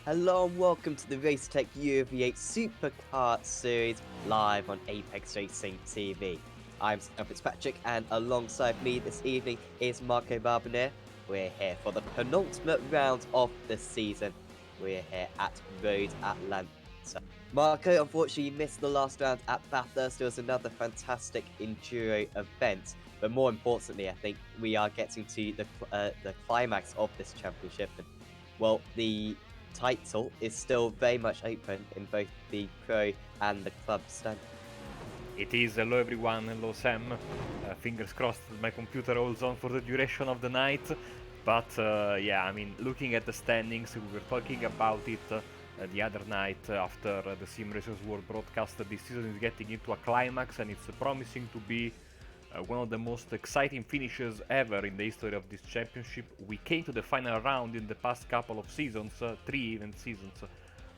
Hello and welcome to the Racetech UV8 SuperCar series live on Apex Racing TV. I'm Sam Fitzpatrick and alongside me this evening is Marco Barbonet. We're here for the penultimate round of the season. We're here at Road Atlanta. Marco, unfortunately, you missed the last round at Bathurst. It was another fantastic enduro event. But more importantly, I think we are getting to the climax of this championship. And, well, the title is still very much open in both the pro and the club standard. It is. Hello everyone, hello Sam. Fingers crossed my computer holds on for the duration of the night. But yeah, I mean, looking at the standings, we were talking about it the other night after the Sim Racers World broadcast. This season is getting into a climax and it's promising to be one of the most exciting finishes ever in the history of this championship. We came to the final round in the past couple of seasons, 3 seasons,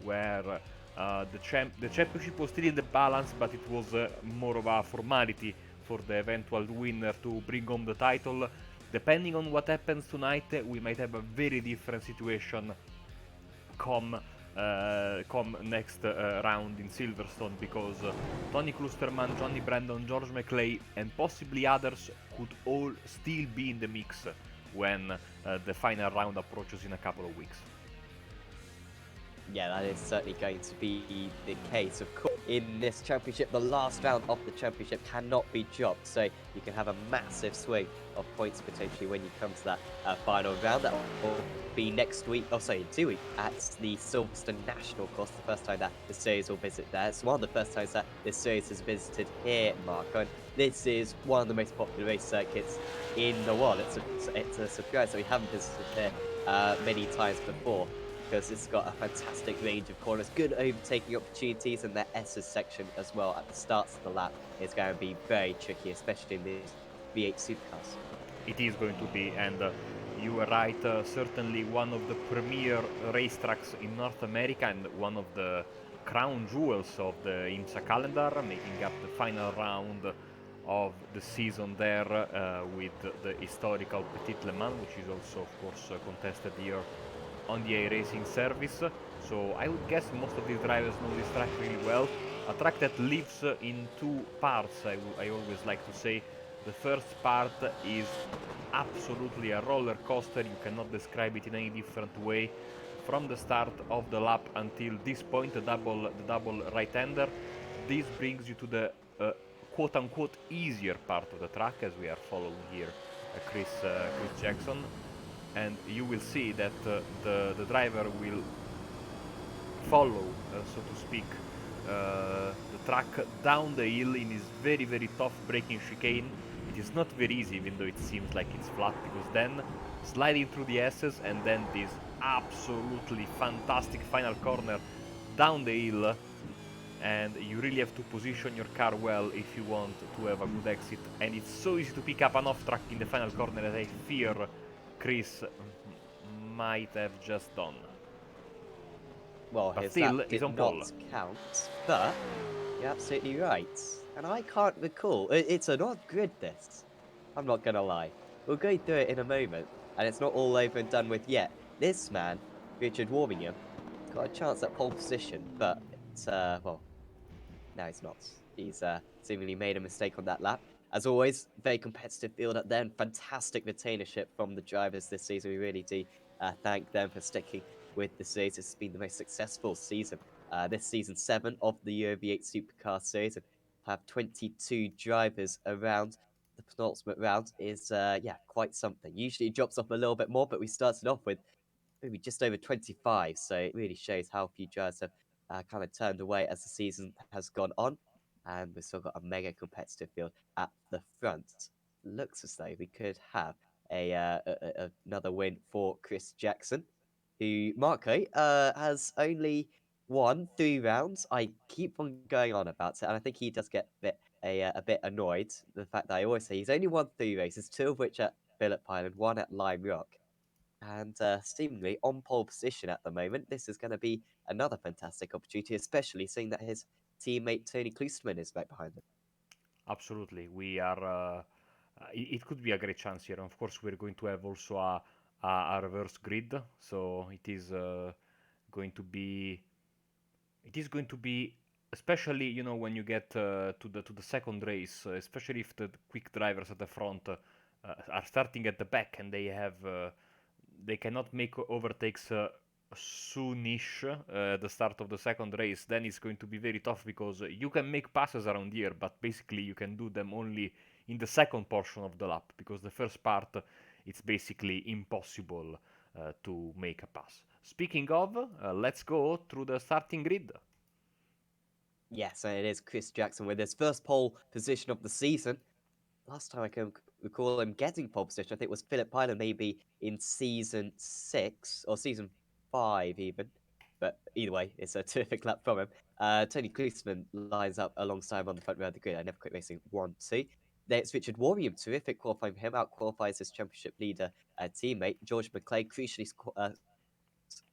where the championship was still in the balance, but it was more of a formality for the eventual winner to bring home the title. Depending on what happens tonight, we might have a very different situation come next round in Silverstone, because Tony Klusterman, Johnny Brandon, George McClay, and possibly others could all still be in the mix when the final round approaches in a couple of weeks. Yeah, that is certainly going to be the case. Of course, in this championship, the last round of the championship cannot be dropped, so you can have a massive swing of points potentially when you come to that final round. That will be next week, in 2 weeks, at the Silverstone National Course, the first time that the series will visit there. It's one of the first times that this series has visited here, Marco, and this is one of the most popular race circuits in the world. It's a surprise that we haven't visited here many times before, because it's got a fantastic range of corners, good overtaking opportunities, and that S's section as well at the starts of the lap is going to be very tricky, especially in these V8 supercars. It is going to be, and you were right, certainly one of the premier racetracks in North America and one of the crown jewels of the IMSA calendar, making up the final round of the season there with the historical Petit Le Mans, which is also, of course, contested here on the iRacing service. So I would guess most of these drivers know this track really well. A track that lives in two parts, I always like to say. The first part is absolutely a roller coaster, you cannot describe it in any different way. From the start of the lap until this point, the double right-hander, this brings you to the quote-unquote easier part of the track, as we are following here Chris Jackson, and you will see that the driver will follow, so to speak, the track down the hill in this very, very tough braking chicane. It is not very easy, even though it seems like it's flat, because then sliding through the S's and then this absolutely fantastic final corner down the hill, and you really have to position your car well if you want to have a good exit, and it's so easy to pick up an off track in the final corner that I fear Chris might have just done. Well, But his still, lap he's did on not pole. count, but you're absolutely right. And I can't recall. It's an odd grid, this. I'm not going to lie. We'll go through it in a moment, and it's not all over and done with yet. This man, Richard Warmingham, got a chance at pole position, but well, no, he's not. He's seemingly made a mistake on that lap. As always, very competitive field up there, and fantastic retainership from the drivers this season. We really do thank them for sticking with the series. It's been the most successful season. This season 7 of the Euro V8 Supercar series, and have 22 drivers around. The penultimate round is, yeah, quite something. Usually it drops off a little bit more, but we started off with maybe just over 25, so it really shows how few drivers have kind of turned away as the season has gone on, and we've still got a mega competitive field at the front. Looks as though we could have another win for Chris Jackson, who, Marco, has only won 3 rounds. I keep on going on about it, and I think he does get a bit annoyed. The fact that I always say he's only won 3 races, 2 of which at Phillip Island, 1 at Lime Rock, and seemingly on pole position at the moment. This is going to be another fantastic opportunity, especially seeing that his teammate Tony Klosterman is right behind him. Absolutely, we are. It could be a great chance here. Of course, we're going to have also a reverse grid, so it is going to be it is going to be, especially when you get to the second race, especially if the quick drivers at the front are starting at the back and they cannot make overtakes soonish the start of the second race. Then it's going to be very tough because you can make passes around here, but basically you can do them only in the second portion of the lap, because the first part it's basically impossible to make a pass. Speaking of, let's go through the starting grid. Yes, and it is Chris Jackson with his first pole position of the season. Last time I can recall him getting pole position, I think it was Philip Pyler maybe in season 6 or season 5 even. But either way, it's a terrific lap from him. Tony Kliesman lines up alongside him on the front row of the grid. I never quit racing 1-2. Then it's Richard Warrior, terrific qualifying for him. Out qualifies his championship leader teammate, George McClay, crucially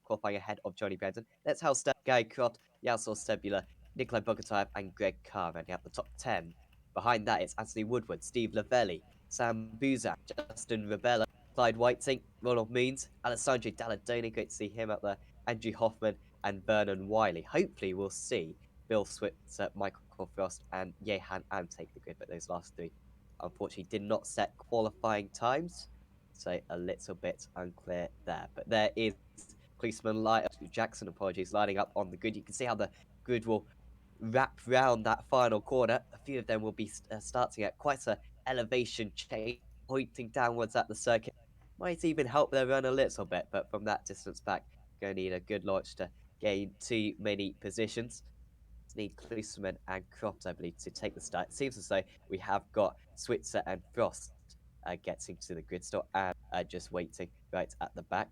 qualifying ahead of Johnny Brandon. That's how Guy Croft, Yasser Sebula, Nikolai Bogotayev, and Greg Carr rounding out the top 10. Behind that, it's Anthony Woodward, Steve Lavelli, Sam Buzak, Justin Rabella, Clyde Whiting, Ronald Means, Alessandro Dalladoni, great to see him up there, Andrew Hoffman, and Vernon Wiley. Hopefully, we'll see Bill Switzer, Michael Frost, and Jehan Am take the grid, but those last three unfortunately did not set qualifying times, so a little bit unclear there. But there is Jackson, apologies, lining up on the grid. You can see how the grid will wrap round that final corner. A few of them will be starting at quite an elevation change, pointing downwards at the circuit. Might even help their run a little bit, but from that distance back, going to need a good launch to gain too many positions. Need Kliesman and Croft, I believe, to take the start. It seems as though we have got Switzer and Frost getting to the grid stop and just waiting right at the back.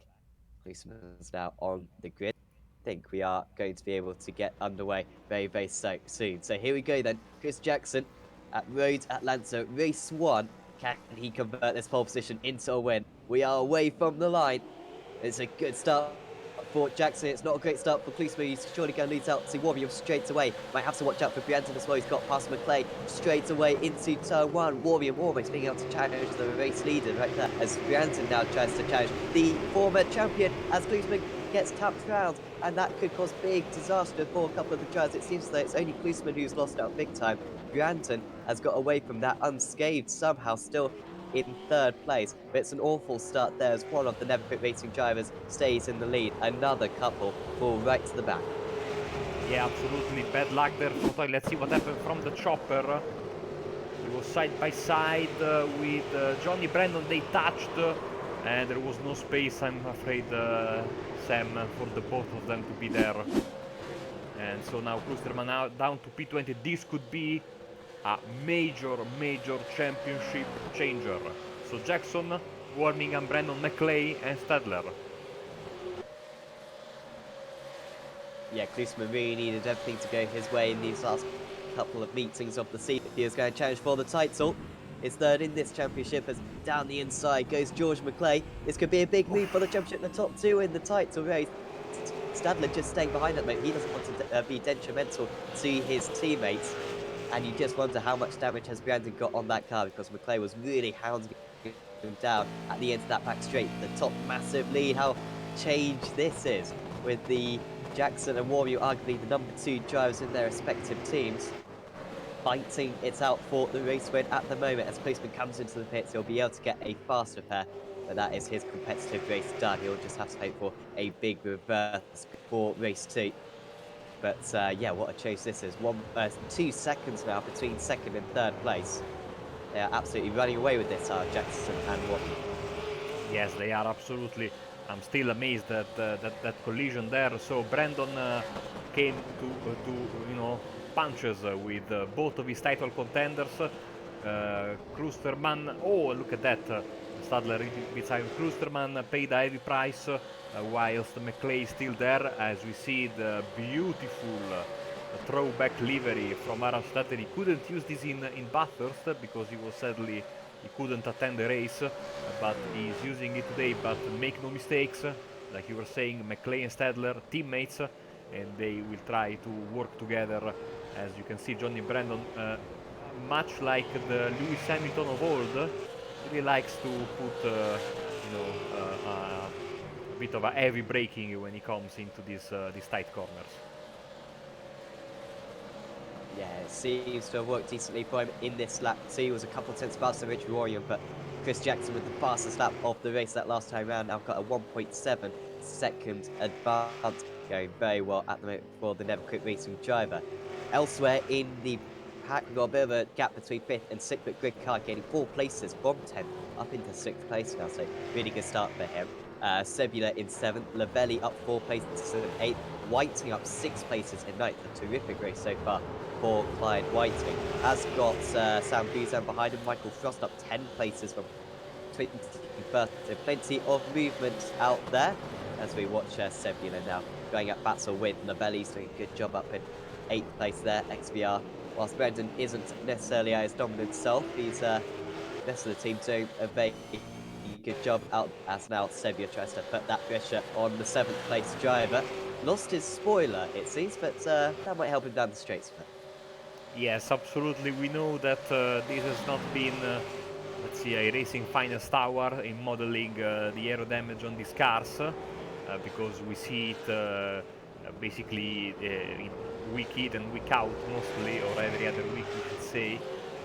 Kliesman's now on the grid. I think we are going to be able to get underway very, very soon. So here we go then. Chris Jackson at Rhodes Atlanta, race 1. Can he convert this pole position into a win? We are away from the line. It's a good start for Jackson. It's not a great start for Kliesman. He's surely going to lead out to Warrior straight away. Might have to watch out for Brianton as well. He's got past McClay straight away into turn 1. Warrior almost being able to challenge the race leader right there as Brianton now tries to challenge the former champion as Kliesman gets tapped round, and that could cause big disaster for a couple of the drivers. It seems that it's only Kliesman who's lost out big time. Brianton has got away from that unscathed, somehow still in third place. But it's an awful start there as one of the Never Quit Racing drivers stays in the lead. Another couple fall right to the back. Yeah, absolutely. Bad luck there for Toy. Let's see what happened from the chopper. He was side by side with Johnny Brandon. They touched, and there was no space, I'm afraid, Sam, for the both of them to be there. And so now Klusterman now down to P20. This could be a major championship changer. So Jackson, Warmingham, Brandon, McClay, and Stadler. Yeah, Kliesman really needed everything to go his way in these last couple of meetings of the season. He is going to challenge for the title. His third in this championship as down the inside goes George McClay. This could be a big move for the championship in the top 2 in the title race. Stadler just staying behind at the moment. He doesn't want to be detrimental to his teammates. And you just wonder how much damage has Brandon got on that car, because McClay was really hounding him down at the end of that back straight. The top massive lead, how changed this is with the Jackson and Warrior, arguably the number 2 drivers in their respective teams, fighting it out for the race win at the moment. As Kliesman comes into the pits, he'll be able to get a faster pair, but that is his competitive race done. He'll just have to hope for a big reverse for race 2. But yeah, what a chase this is. 2 seconds now between second and third place. They are absolutely running away with this, Jackson and Warren. Yes, they are absolutely. I'm still amazed at that collision there. So Brandon came to punches with both of his title contenders. Klusterman, oh look at that! Stadler beside Klusterman paid a heavy price, whilst McClay is still there, as we see the beautiful throwback livery from Aaron Stadler. He couldn't use this in Bathurst because he couldn't attend the race, but he's using it today. But make no mistakes, like you were saying, McClay and Stadler teammates, and they will try to work together. As you can see, Johnny Brandon, much like the Lewis Hamilton of old, really likes to put bit of a heavy braking when he comes into these tight corners. Yeah, it seems to have worked decently for him in this lap. He was a couple of tenths faster than Richard Warrior, but Chris Jackson with the fastest lap of the race that last time round now got a 1.7 second advance, going very well at the moment for the Never Quit Racing driver. Elsewhere in the pack, we've got a bit of a gap between 5th and 6th, but Greg Carr gaining 4 places from 10th up into 6th place now, so really good start for him. Sebula in 7th, Lavelli up 4 places in 8th, Whiting up 6 places in 9th. A terrific race so far for Clyde Whiting. Has got Sam Buzan behind him, Michael Frost up 10 places from 21st. So plenty of movement out there as we watch Sebula now going at battle with Lavelli. He's doing a good job up in 8th place there, XVR. Whilst Brendan isn't necessarily at his dominant self, he's rest of the team doing a very good job out as now Sebula tries to put that pressure on the 7th place driver. Lost his spoiler, it seems, but that might help him down the straights a bit. Yes, absolutely. We know that this has not been, let's see, a racing finest hour in modeling the aero damage on these cars, because we see it basically in week in and week out mostly, or every other week we should say,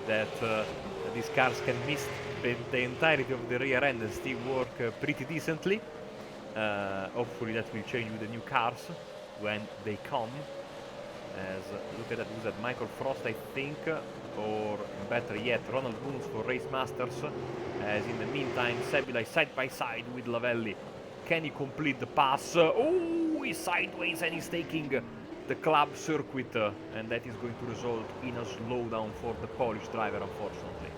that these cars can miss the entirety of the rear end and still work pretty decently. Hopefully that will change with the new cars when they come. As look at that, who's that? Michael Frost, I think, or better yet, Ronald Boons for Race Masters. As in the meantime, Sebula is side by side with Lavelli. Can he complete the pass? Oh, he's sideways and he's taking the club circuit, and that is going to result in a slowdown for the Polish driver, unfortunately.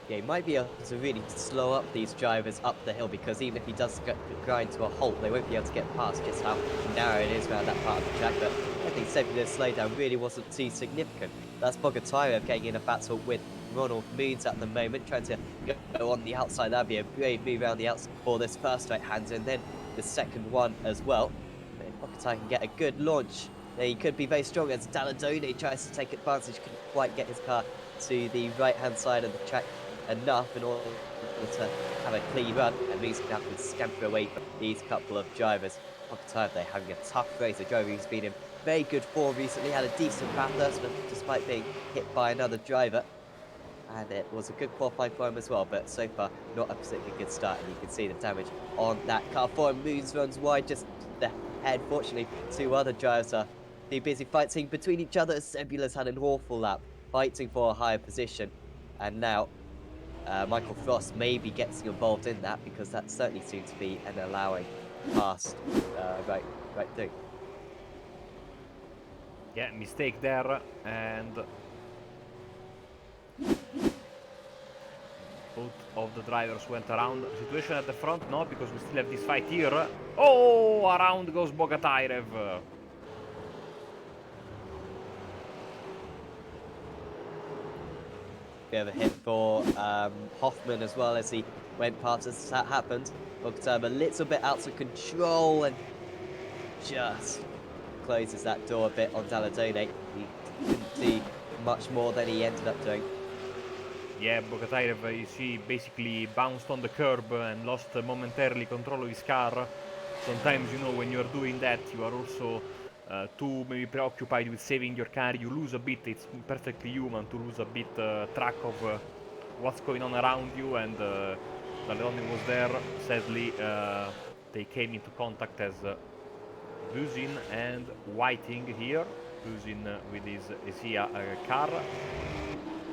Yeah, he might be able to really slow up these drivers up the hill, because even if he does grind to a halt, they won't be able to get past just how narrow it is around that part of the track. But I think Sebula's slowdown really wasn't too significant. That's Bogotyrev getting in a battle with Ronald Moons at the moment, trying to go on the outside. That'd be a brave move around the outside for this first right-hander, and then the second one as well. But if Bogotyrev can get a good launch, he could be very strong as Daladone tries to take advantage. Couldn't quite get his car to the right-hand side of the track enough in order to have a clean run, and Moose can have to scamper away from these couple of drivers. Bogotyrev, they're having a tough race. A driver who's been in very good form recently, had a decent bathurst despite being hit by another driver. And it was a good qualifying for him as well, but so far not a particularly good start, and you can see the damage on that car for him. Moons runs wide just ahead. Fortunately, 2 other drivers are too busy fighting between each other. Sebula's had an awful lap, fighting for a higher position, and now Michael Frost maybe gets involved in that, because that certainly seems to be an allowing past right through. Yeah, mistake there, and both of the drivers went around. Situation at the front, no, because we still have this fight here. Oh, around goes Bogotyrev. Bit of a hit for Hoffman as well as he went past as that happened. Bogotyrev a little bit out of control and just closes that door a bit on Daladone. He didn't do much more than he ended up doing. Yeah, Bogotyrev, you see, basically bounced on the curb and lost momentarily control of his car. Sometimes, you know, when you're doing that, you are also too maybe preoccupied with saving your car. You lose a bit. It's perfectly human to lose a bit track of what's going on around you, and Daladone was there. Sadly, they came into contact as Buzin and Whiting here. Buzin with his Ezia car,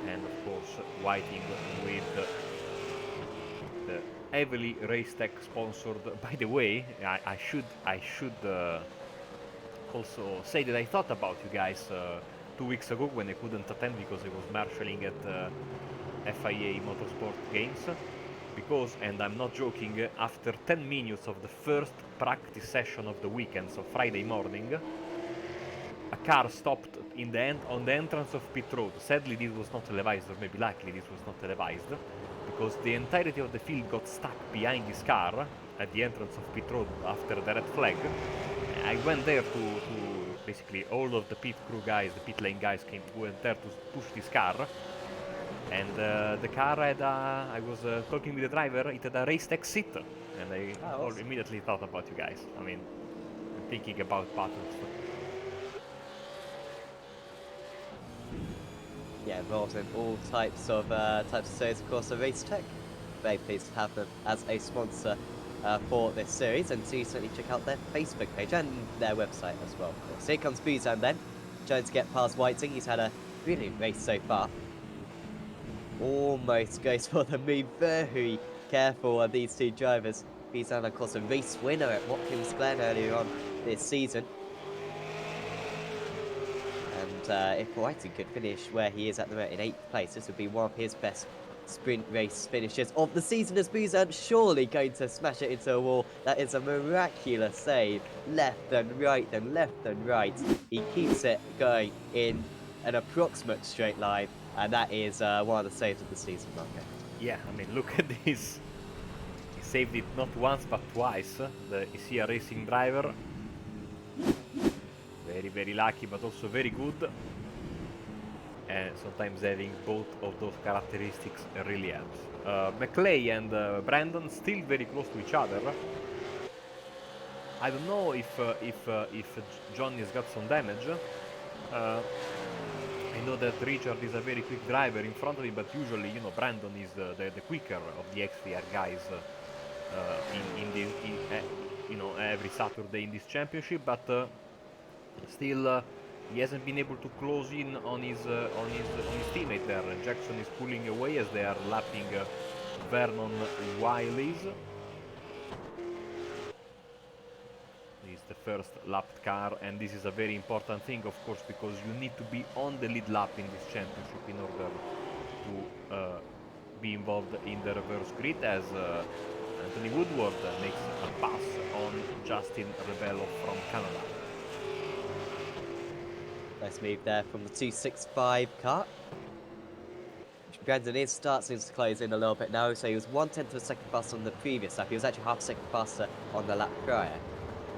and of course Whiting with the heavily Racetech sponsored. By the way, I should also say that I thought about you guys 2 weeks ago when I couldn't attend because I was marshalling at FIA Motorsport Games. Because, and I'm not joking, after 10 minutes of the first practice session of the weekend, so Friday morning, a car stopped on the entrance of pit road. Sadly, this was not televised, or maybe luckily this was not televised, because the entirety of the field got stuck behind this car at the entrance of pit road after the red flag. I went there to basically all of the pit crew guys, the pit lane guys went there to push this car. And the car had I was talking with the driver, it had a Racetech seat. and I Oh, awesome. immediately thought about you guys. I mean, I'm thinking about battles. Yeah, involved in all types of series, of course, the Racetech. Very pleased to have them as a sponsor for this series, and do certainly check out their Facebook page and their website as well, of course. Here comes Buzan then, trying to get past Whiting. He's had a brilliant race so far. Almost goes for the move. Very careful of these two drivers. Buzan, of course, a race winner at Watkins Glen earlier on this season. And if Whiting could finish where he is at the moment in 8th place, this would be one of his best sprint race finishes of the season, as Buzan surely going to smash it into a wall. That is a miraculous save. Left and right and left and right. He keeps it going in an approximate straight line, and that is one of the saves of the season, Marco. Yeah, I mean, look at this. He saved it not once but twice. The Isia Racing driver. Very, very lucky, but also very good. And sometimes having both of those characteristics really helps. McClay and Brandon still very close to each other. I don't know if Johnny has got some damage. I know that Richard is a very quick driver in front of him, but usually, you know, Brandon is the quicker of the XVR guys you know, every Saturday in this championship. But still, he hasn't been able to close in on his teammate there. Jackson is pulling away as they are lapping Vernon Wiley's. This is the first lapped car, and this is a very important thing, of course, because you need to be on the lead lap in this championship in order to be involved in the reverse grid, as Anthony Woodward makes a pass on Justin Rebello from Canada. Nice move there from the 265 car. Brandon is starting to close in a little bit now, so he was 1/10 of a second faster on the previous lap. He was actually half a second faster on the lap prior.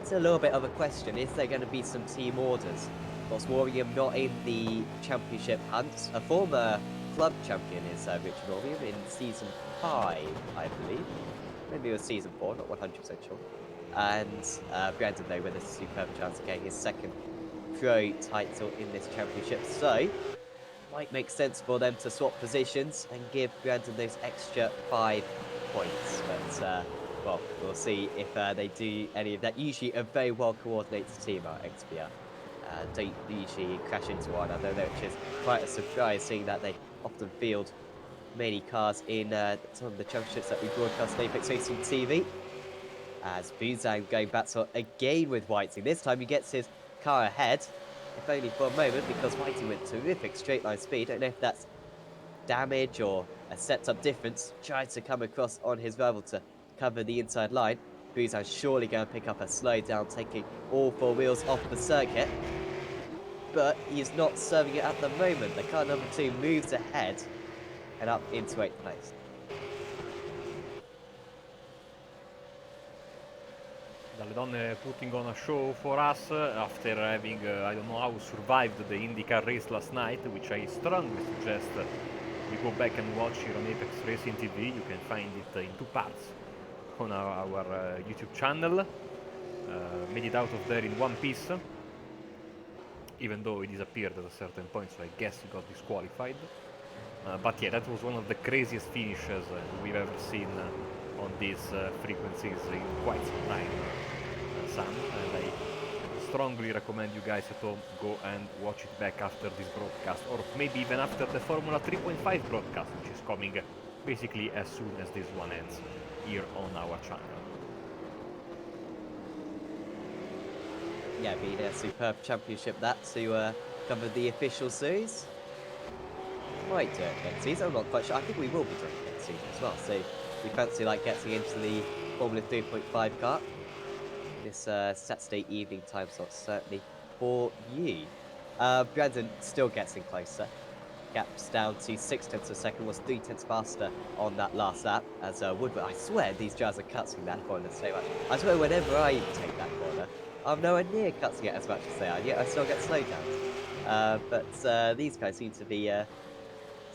It's a little bit of a question. Is there going to be some team orders? Of course, Warrium not in the championship hunt. A former club champion is Richard Warrium in season 5, I believe. Maybe it was season 4, not 100% sure. And Brandon, though, with a superb chance of getting his second pro title in this championship. So, might make sense for them to swap positions and give Brandon those extra 5 points. But, well, we'll see if they do any of that. Usually a very well-coordinated team at XPR. Don't usually crash into one another, which is quite a surprise, seeing that they often field many cars in some of the championships that we broadcast on Apex Racing TV. As Buzan going battle again with Whiting. This time he gets his car ahead, if only for a moment, because Whiting with terrific straight line speed. Don't know if that's damage or a set up difference. Tried to come across on his rival to cover the inside line. Buzan surely going to pick up a slowdown, taking all 4 wheels off the circuit. But he's not serving it at the moment. The car number 2 moves ahead and up into 8th place. Dalle Donne putting on a show for us after having, I don't know how, survived the IndyCar race last night, which I strongly suggest you go back and watch here on Apex Racing TV. You can find it in 2 parts on our YouTube channel. Made it out of there in one piece, even though he disappeared at a certain point, so I guess he got disqualified. But yeah, that was one of the craziest finishes we've ever seen on these frequencies in quite some time, Sam. And I strongly recommend you guys at home go and watch it back after this broadcast, or maybe even after the Formula 3.5 broadcast, which is coming basically as soon as this one ends here on our channel. Yeah, being a superb championship that to cover the official series. Might do it next season, I'm not quite sure. I think we will be doing it next season as well. So we fancy like getting into the Formula 3.5 car this Saturday evening time slot, certainly for you. Brandon still gets in closer. Gaps down to 6/10 of a second, was 3/10 faster on that last lap. As Woodward, I swear these drivers are cutting that corner so much. I swear whenever I take that corner, I'm nowhere near cutting it as much as they are, yet I still get slowdowns. But these guys seem to be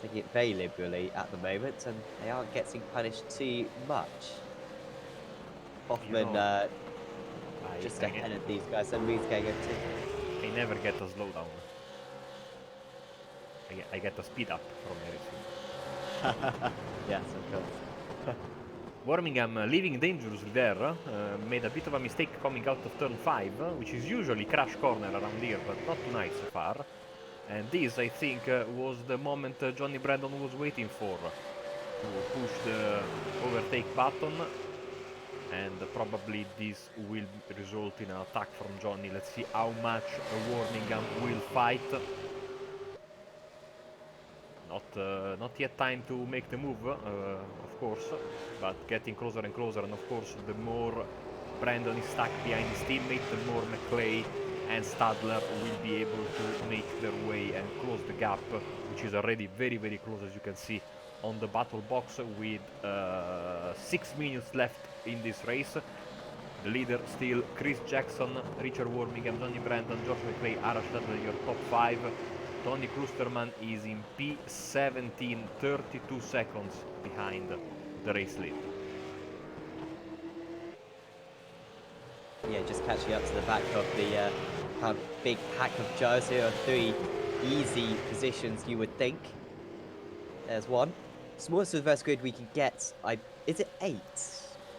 taking it very liberally at the moment, and they aren't getting punished too much. Hoffman I, just I, ahead of these guys, and Reed's going into. I never get a slowdown. I get a speed up from everything. Yes, of course. Birmingham leaving dangerously there, made a bit of a mistake coming out of turn 5, which is usually crash corner around here, but not tonight so far. And this, I think, was the moment Johnny Brandon was waiting for, to push the overtake button, and probably this will result in an attack from Johnny. Let's see how much Birmingham will fight. Not yet time to make the move, of course, but getting closer and closer, and of course the more Brandon is stuck behind his teammate, the more McClay and Stadler will be able to make their way and close the gap, which is already very, very close, as you can see on the battle box, with 6 minutes left in this race. The leader still Chris Jackson, Richard Birmingham, Johnny Brandon, George McClay, Ara Stadler, your top 5. Tony Klusterman is in P17, 32 seconds behind the race lead. Yeah, just catching up to the back of the big pack of Joes. Here are 3 easy positions, you would think. There's one. Smallest reverse grid we can get, is it 8?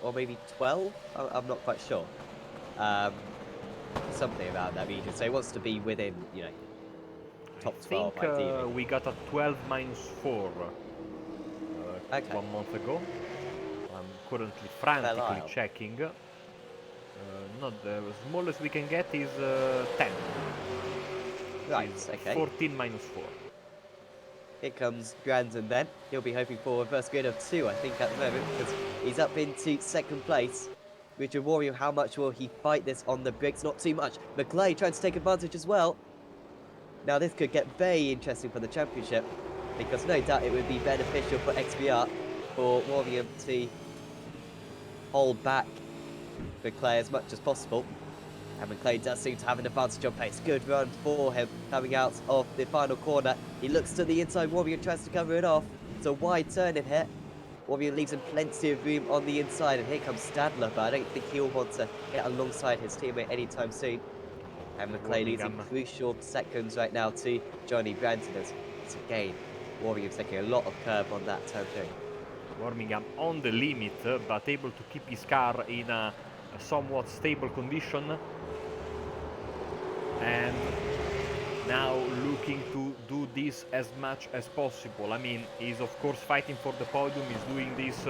Or maybe 12? I'm not quite sure. Something around that region. So he wants to be within, you know, top 12, I think ideally. we got a 12 minus 4 Okay. 1 month ago. I'm currently frantically checking. Not the smallest we can get is 10. Right, Is okay. 14 minus 4. Here comes Brandon then. He'll be hoping for a reverse grid of 2, I think, at the moment, because he's up into second place. Richard Warrior, how much will he fight this on the bricks? Not too much. McClay trying to take advantage as well. Now this could get very interesting for the championship, because no doubt it would be beneficial for XBR for Warrior to hold back McClay as much as possible. And McClay does seem to have an advantage on pace. Good run for him coming out of the final corner. He looks to the inside. Warrior tries to cover it off. It's a wide turn in here. Warrior leaves him plenty of room on the inside. And here comes Stadler, but I don't think he'll want to get alongside his teammate anytime soon. And McClay losing crucial seconds right now to Johnny Brandon. As again, Warrior taking a lot of curb on that turn 3. Birmingham on the limit, but able to keep his car in a somewhat stable condition. And now looking to do this as much as possible. I mean, he's of course fighting for the podium, he's doing this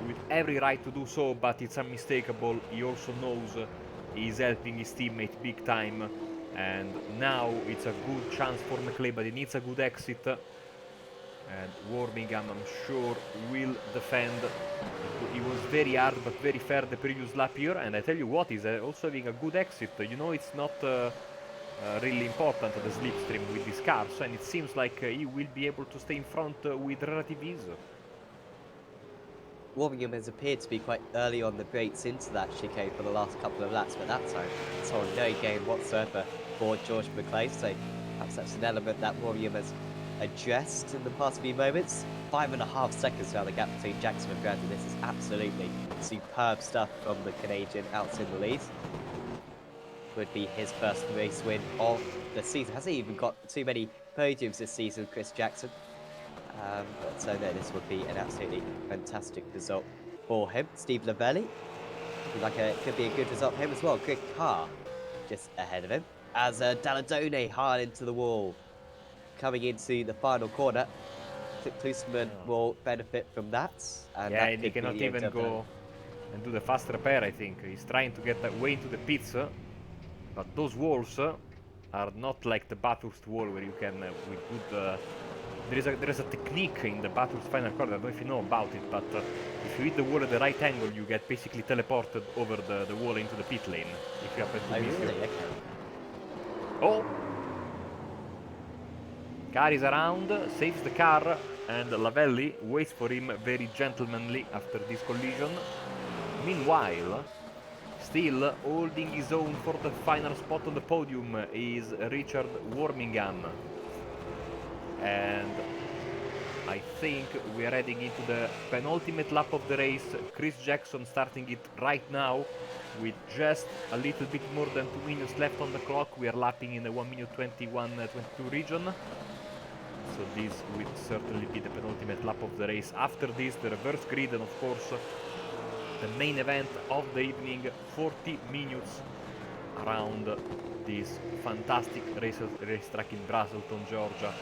with every right to do so, but it's unmistakable. He also knows he's helping his teammate big time, and now it's a good chance for McClay, but he needs a good exit. And Birmingham, I'm sure, will defend. He was very hard but very fair the previous lap here, and I tell you what, he's also having a good exit. You know, it's not really important, the slipstream with this car, and it seems like he will be able to stay in front with relative ease. Birmingham has appeared to be quite early on the brakes into that chicane for the last couple of laps, but that time it's on no gain whatsoever for George McClay, so perhaps that's an element that Birmingham has addressed in the past few moments. 5.5 seconds now the gap between Jackson and Brandon. This is absolutely superb stuff from the Canadian out in the lead. Would be his first race win of the season. Hasn't even got too many podiums this season, Chris Jackson. But so no, this would be an absolutely fantastic result for him. Steve Lavelli, could be a good result for him as well. Greg Carr just ahead of him. As Dalladone hard into the wall. Coming into the final corner, Klusterman will benefit from that. And yeah, that and he cannot even go and do the fast repair, I think. He's trying to get way into the pits, but those walls are not like the Bathurst wall where you can, with good... there is a technique in the Bathurst final corner, I don't know if you know about it, but if you hit the wall at the right angle, you get basically teleported over the wall into the pit lane, if you happen to miss it. Oh! Car is around, saves the car, and Lavelli waits for him very gentlemanly after this collision. Meanwhile, still holding his own for the final spot on the podium is Richard Birmingham. And I think we are heading into the penultimate lap of the race. Chris Jackson starting it right now with just a little bit more than 2 minutes left on the clock. We are lapping in the 1 minute 21, 22 region. So this will certainly be the penultimate lap of the race. After this, the reverse grid, and of course, the main event of the evening, 40 minutes around this fantastic racetrack in Braselton, Georgia.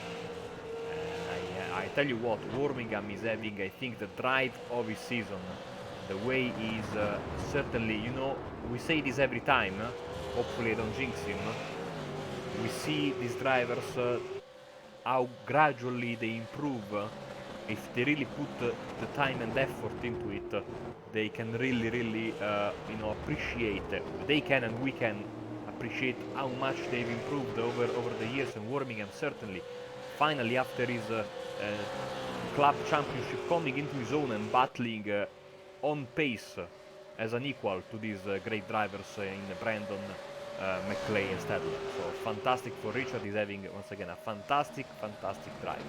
I tell you what, Birmingham is having, I think, the drive of his season. The way he's certainly, you know, we say this every time, hopefully I don't jinx him. We see these drivers, how gradually they improve. If they really put the time and effort into it, they can really, you know, appreciate. They can and we can appreciate how much they've improved over the years. And Birmingham certainly, finally after his club championship, coming into his own and battling on pace as an equal to these great drivers in Brandon, McClay and Stadler. So fantastic for Richard. He's having once again a fantastic drive.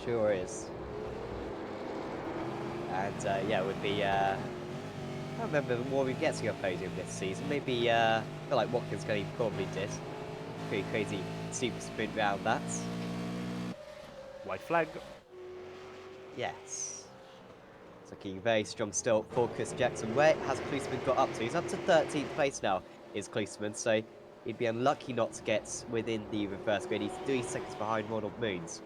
Sure is. And yeah, it would be I don't remember more we get to a podium this season. Maybe I feel like Watkins Glen probably did. Pretty crazy super sprint round that. White flag. Yes. It's looking very strong still for Chris Jackson. Where has Kloosman got up to? He's up to 13th place now, is Kloosman, so he'd be unlucky not to get within the reverse grid. He's 3 seconds behind Ronald Moons.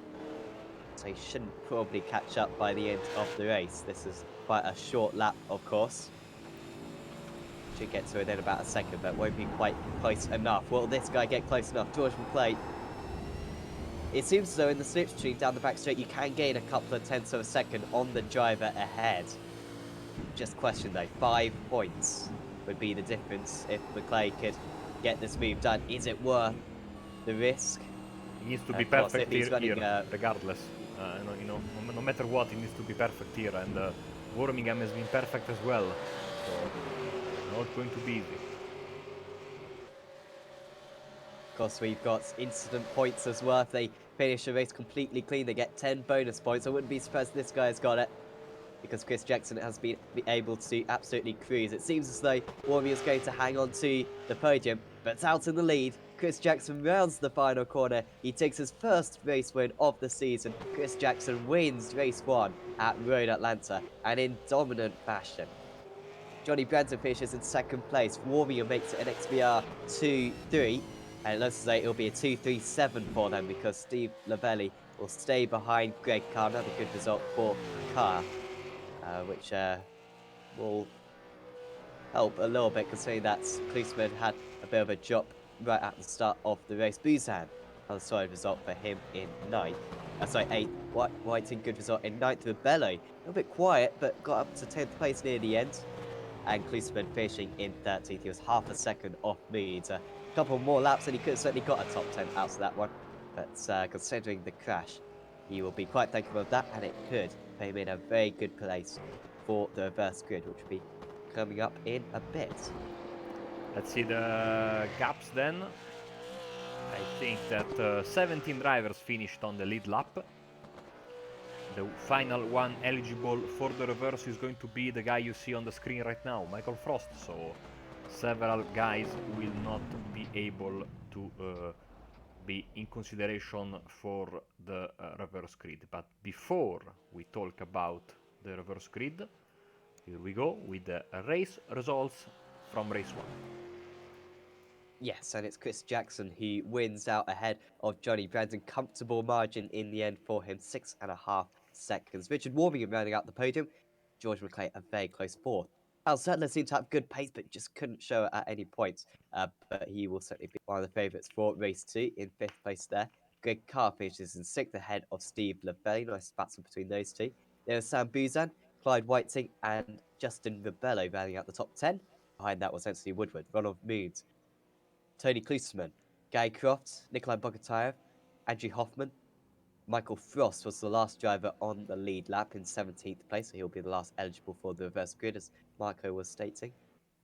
So he shouldn't probably catch up by the end of the race. This is quite a short lap, of course. Should get to it in about a second, but won't be quite close enough. Will this guy get close enough? George McClay. It seems as though in the slipstream down the back straight, you can gain a couple of tenths of a second on the driver ahead. Just question though, 5 points would be the difference if McClay could get this move done. Is it worth the risk? He needs to be Of course, perfect he's running, here, regardless. You know, no matter what, he needs to be perfect here, and Birmingham has been perfect as well. So not going to be easy. Of course, we've got incident points as well. If they finish the race completely clean, they get 10 bonus points. I wouldn't be surprised if this guy has got it, because Chris Jackson has been able to absolutely cruise. It seems as though Warrior is going to hang on to the podium, but it's out in the lead. Chris Jackson rounds the final corner. He takes his first race win of the season. Chris Jackson wins race 1 at Road Atlanta, and in dominant fashion. Johnny Branson finishes in second place. Warrior makes it an XBR 2-3. And it looks as though it'll be a 2-3-7 for them, because Steve Lavelli will stay behind Greg Carr. Another good result for Carr, which will help a little bit, considering that Kloosman had a bit of a drop right at the start of the race. Buzan, another solid result for him in 9th. 8th. Whiting, good result in 9th. Rebello, a little bit quiet, but got up to 10th place near the end. And Kloosman finishing in 13th. He was half a second off Moods. A couple more laps and he could have certainly got a top 10 out of that one. But considering the crash, he will be quite thankful of that, and it could put him in a very good place for the reverse grid, which will be coming up in a bit. Let's see the gaps then. I think that 17 drivers finished on the lead lap. The final one eligible for the reverse is going to be the guy you see on the screen right now, Michael Frost. So several guys will not be able to be in consideration for the reverse grid. But before we talk about the reverse grid, here we go with the race results from race 1. Yes, and it's Chris Jackson who wins out ahead of Johnny Brandon. Comfortable margin in the end for him, 6.5 seconds. Richard Warmingham rounding out the podium. George McClay a very close 4th. Al Settler seemed to have good pace, but just couldn't show it at any points. But he will certainly be one of the favourites for race 2 in 5th place there. Greg Carr finishes in 6th ahead of Steve Lavelli. Nice battle between those two. There was Sam Buzan, Clyde Whiting, and Justin Rebello rounding out the top 10. Behind that was Anthony Woodward, Ronald Moods, Tony Kloosman, Guy Croft, Nikolai Bogotayev, Andrew Hoffman. Michael Frost was the last driver on the lead lap in 17th place, so he'll be the last eligible for the reverse grid, as Marco was stating.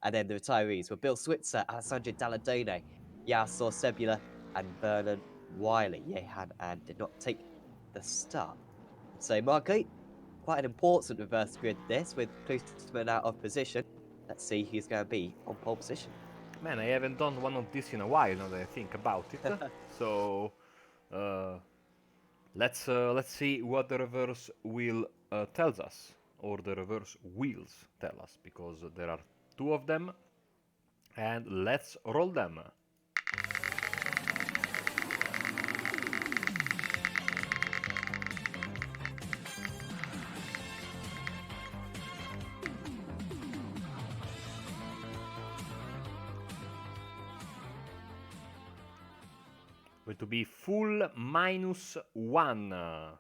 And then the retirees were Bill Switzer, Alessandro Dalladone, Yasor Sebula, and Vernon Wiley, Yehan, and did not take the start. So, Marco, quite an important reverse grid this, with Klosterman out of position. Let's see who's going to be on pole position. Man, I haven't done one of this in a while now that I think about it. So let's see what the reverse wheel tells us, or the reverse wheels tell us, because there are two of them, and let's roll them. Going to be full -1.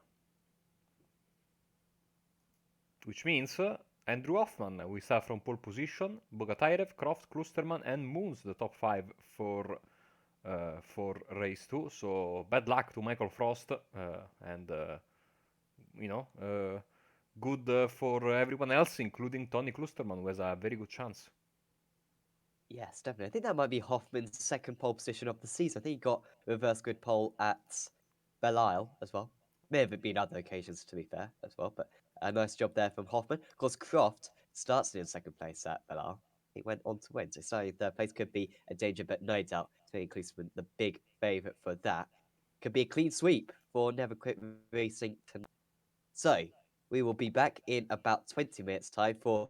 Which means Andrew Hoffman, we start from pole position, Bogatairev, Croft, Klusterman, and Moons, the top 5 for race 2. So bad luck to Michael Frost, and good for everyone else, including Tony Klusterman, who has a very good chance. Yes, definitely. I think that might be Hoffman's second pole position of the season. I think he got reverse grid pole at Belle as well. May have been other occasions, to be fair, as well. But a nice job there from Hoffman. Of course, Croft starts in second place at Belle. He went on to win. So starting third place could be a danger, but no doubt Tony Klusterman, the big favourite for that. Could be a clean sweep for Never Quit Racing tonight. So we will be back in about 20 minutes' time for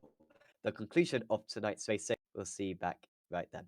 the conclusion of tonight's race. We'll see you back right then.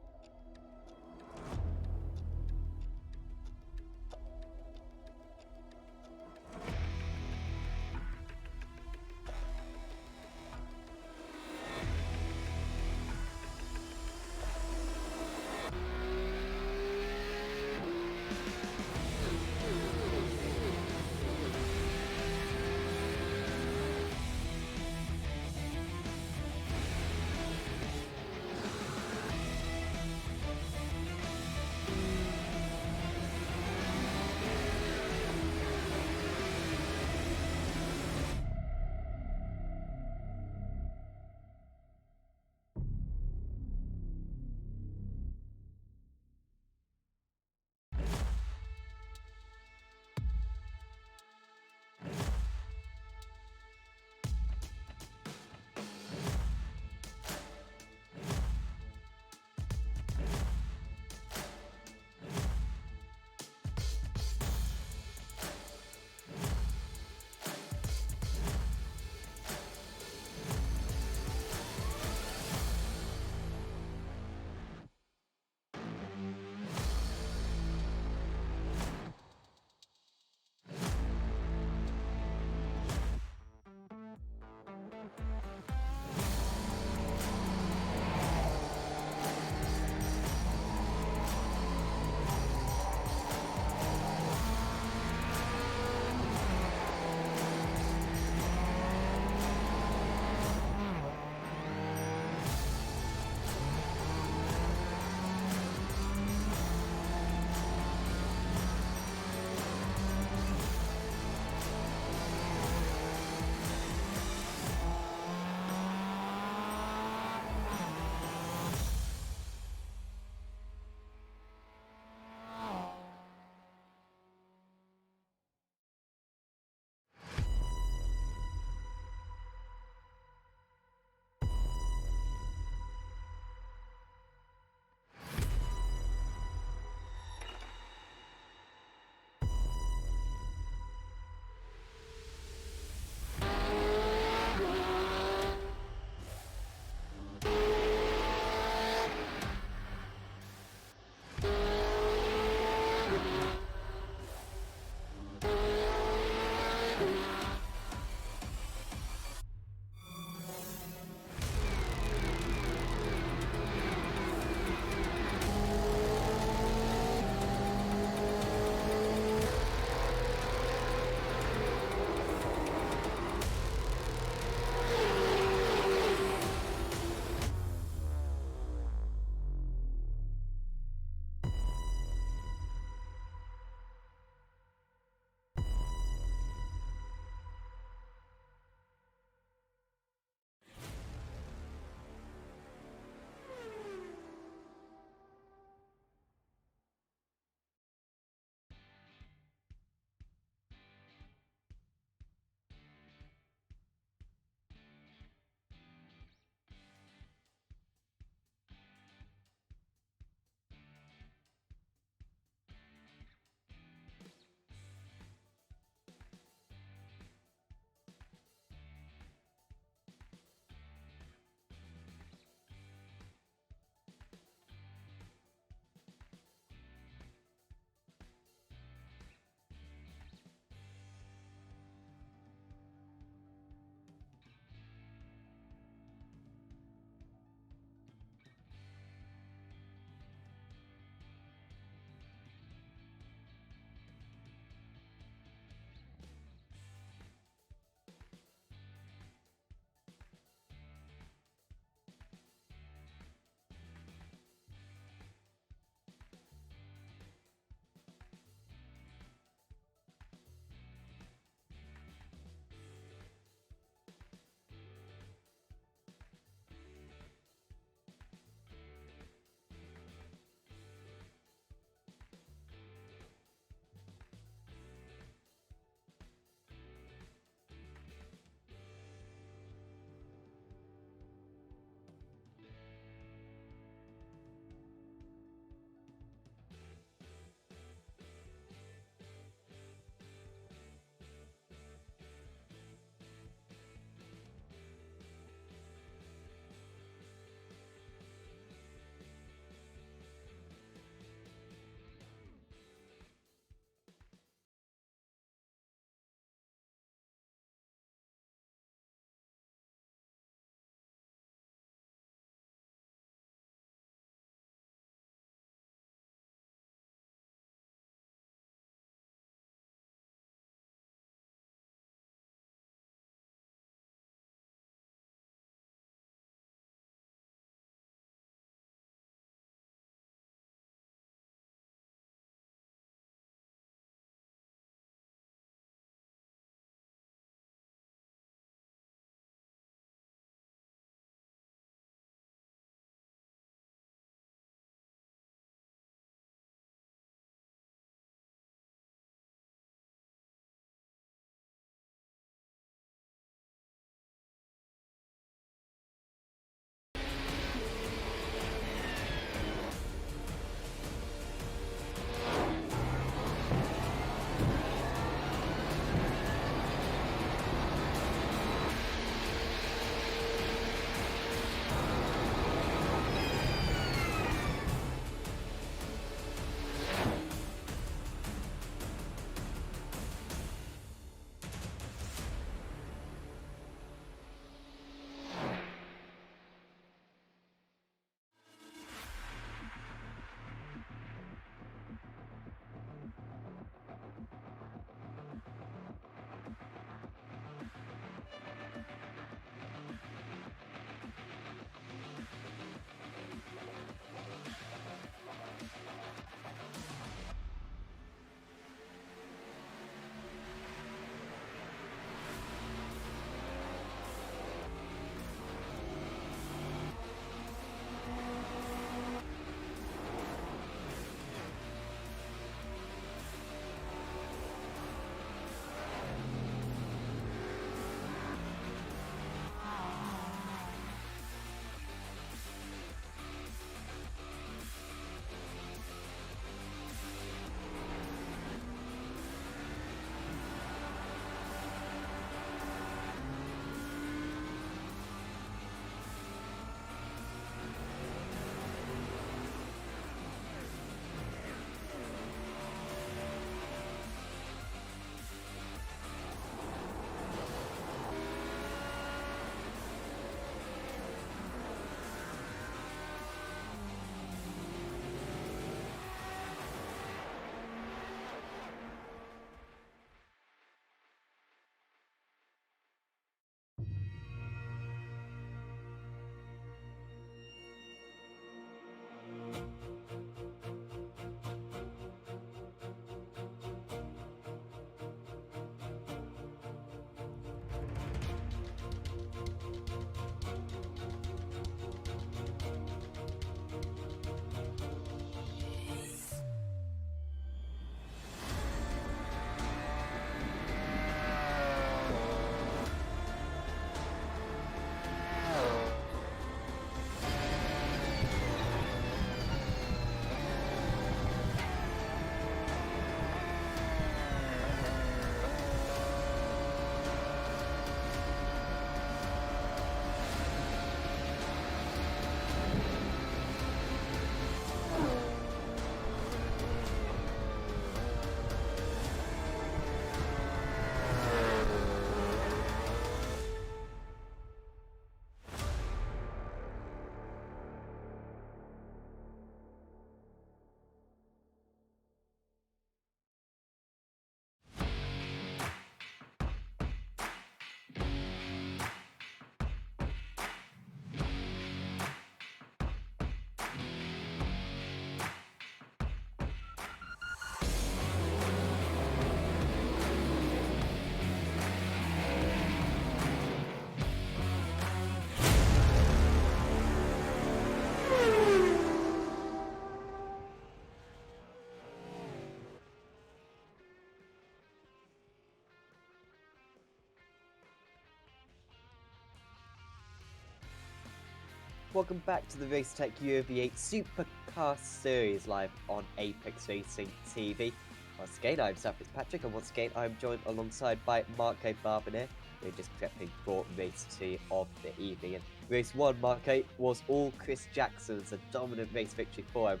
welcome back to the Racetech UV8 SuperCar Series live on Apex Racing TV. Once again, I'm Sam Fitzpatrick, and once again, I'm joined alongside by Marco Barbonet. We're just prepping for race 2 of the evening. And race 1, Marco, was all Chris Jackson's, a dominant race victory for him.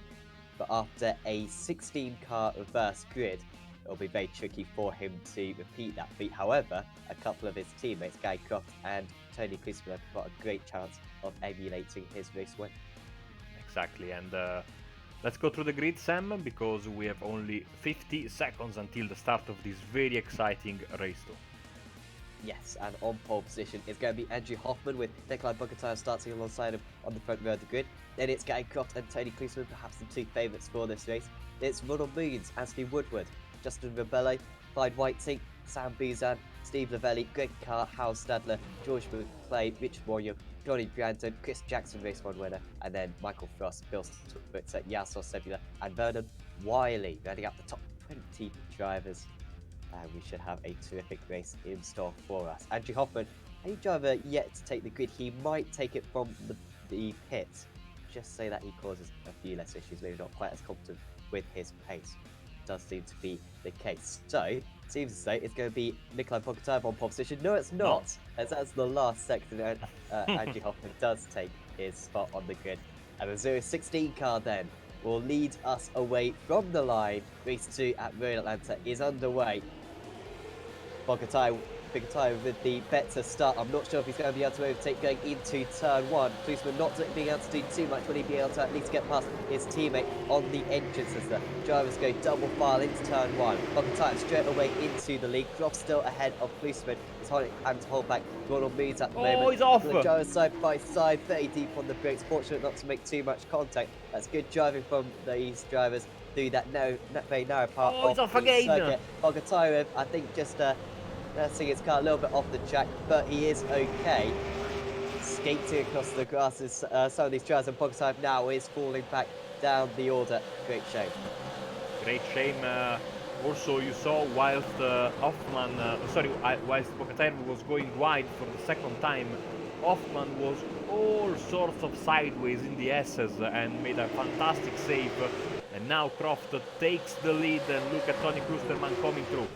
But after a 16-car reverse grid, it'll be very tricky for him to repeat that feat. However, a couple of his teammates, Guy Croft and Tony Crispo, have got a great chance of emulating his race win. Exactly, and let's go through the grid, Sam, because we have only 50 seconds until the start of this very exciting race 2. Yes, and on pole position is going to be Andrew Hoffman, with Nikolai Bogatyr starting alongside him on the front row of the grid. Then it's Guy Croft and Tony Crispo, perhaps the two favourites for this race. It's Ronald Moons, Anthony Woodward, Justin Rebello, Clyde Whiting, Sam Buzan, Steve Lavelli, Greg Carr, Hal Stadler, George McClay, Richard Warrior, Johnny Brandon, Chris Jackson, race 1 winner, and then Michael Frost, Bill Switzer, Yasser Sebula, and Vernon Wiley, rounding out the top 20 drivers. And we should have a terrific race in store for us. Andrew Hoffman, any driver yet to take the grid, he might take it from the pits. Just say that he causes a few less issues, maybe not quite as confident with his pace. Does seem to be the case. So, it seems to say it's going to be Nikolai Bogatyr on pole position. No, it's not, as that's the last sector Andrew Hoffman does take his spot on the grid. And the 016 car then will lead us away from the line. Race 2 at Royal Atlanta is underway. Bogatyr with the better start. I'm not sure if he's going to be able to overtake going into turn 1. Policeman not being able to do too much. Will he be able to at least get past his teammate on the entrance as the drivers go double file into turn 1? Bogatyr straight away into the lead. Croft still ahead of Policeman. He's holding and to hold back Ronald Moons at the moment. Oh, he's off! The drivers side by side, very deep on the brakes. Fortunate not to make too much contact. That's good driving from these drivers through that very narrow part of off the again. circuit. Bogatyr, I think, just nursing his car a little bit off the track, but he is okay. Skating across the grasses, some of these drivers, and Bogatyr now is falling back down the order. Great shame. Great shame. Also, you saw whilst Hoffman, whilst Bogatyr was going wide for the second time, Hoffman was all sorts of sideways in the S's and made a fantastic save. And now Croft takes the lead, and look at Tony Klusterman coming through.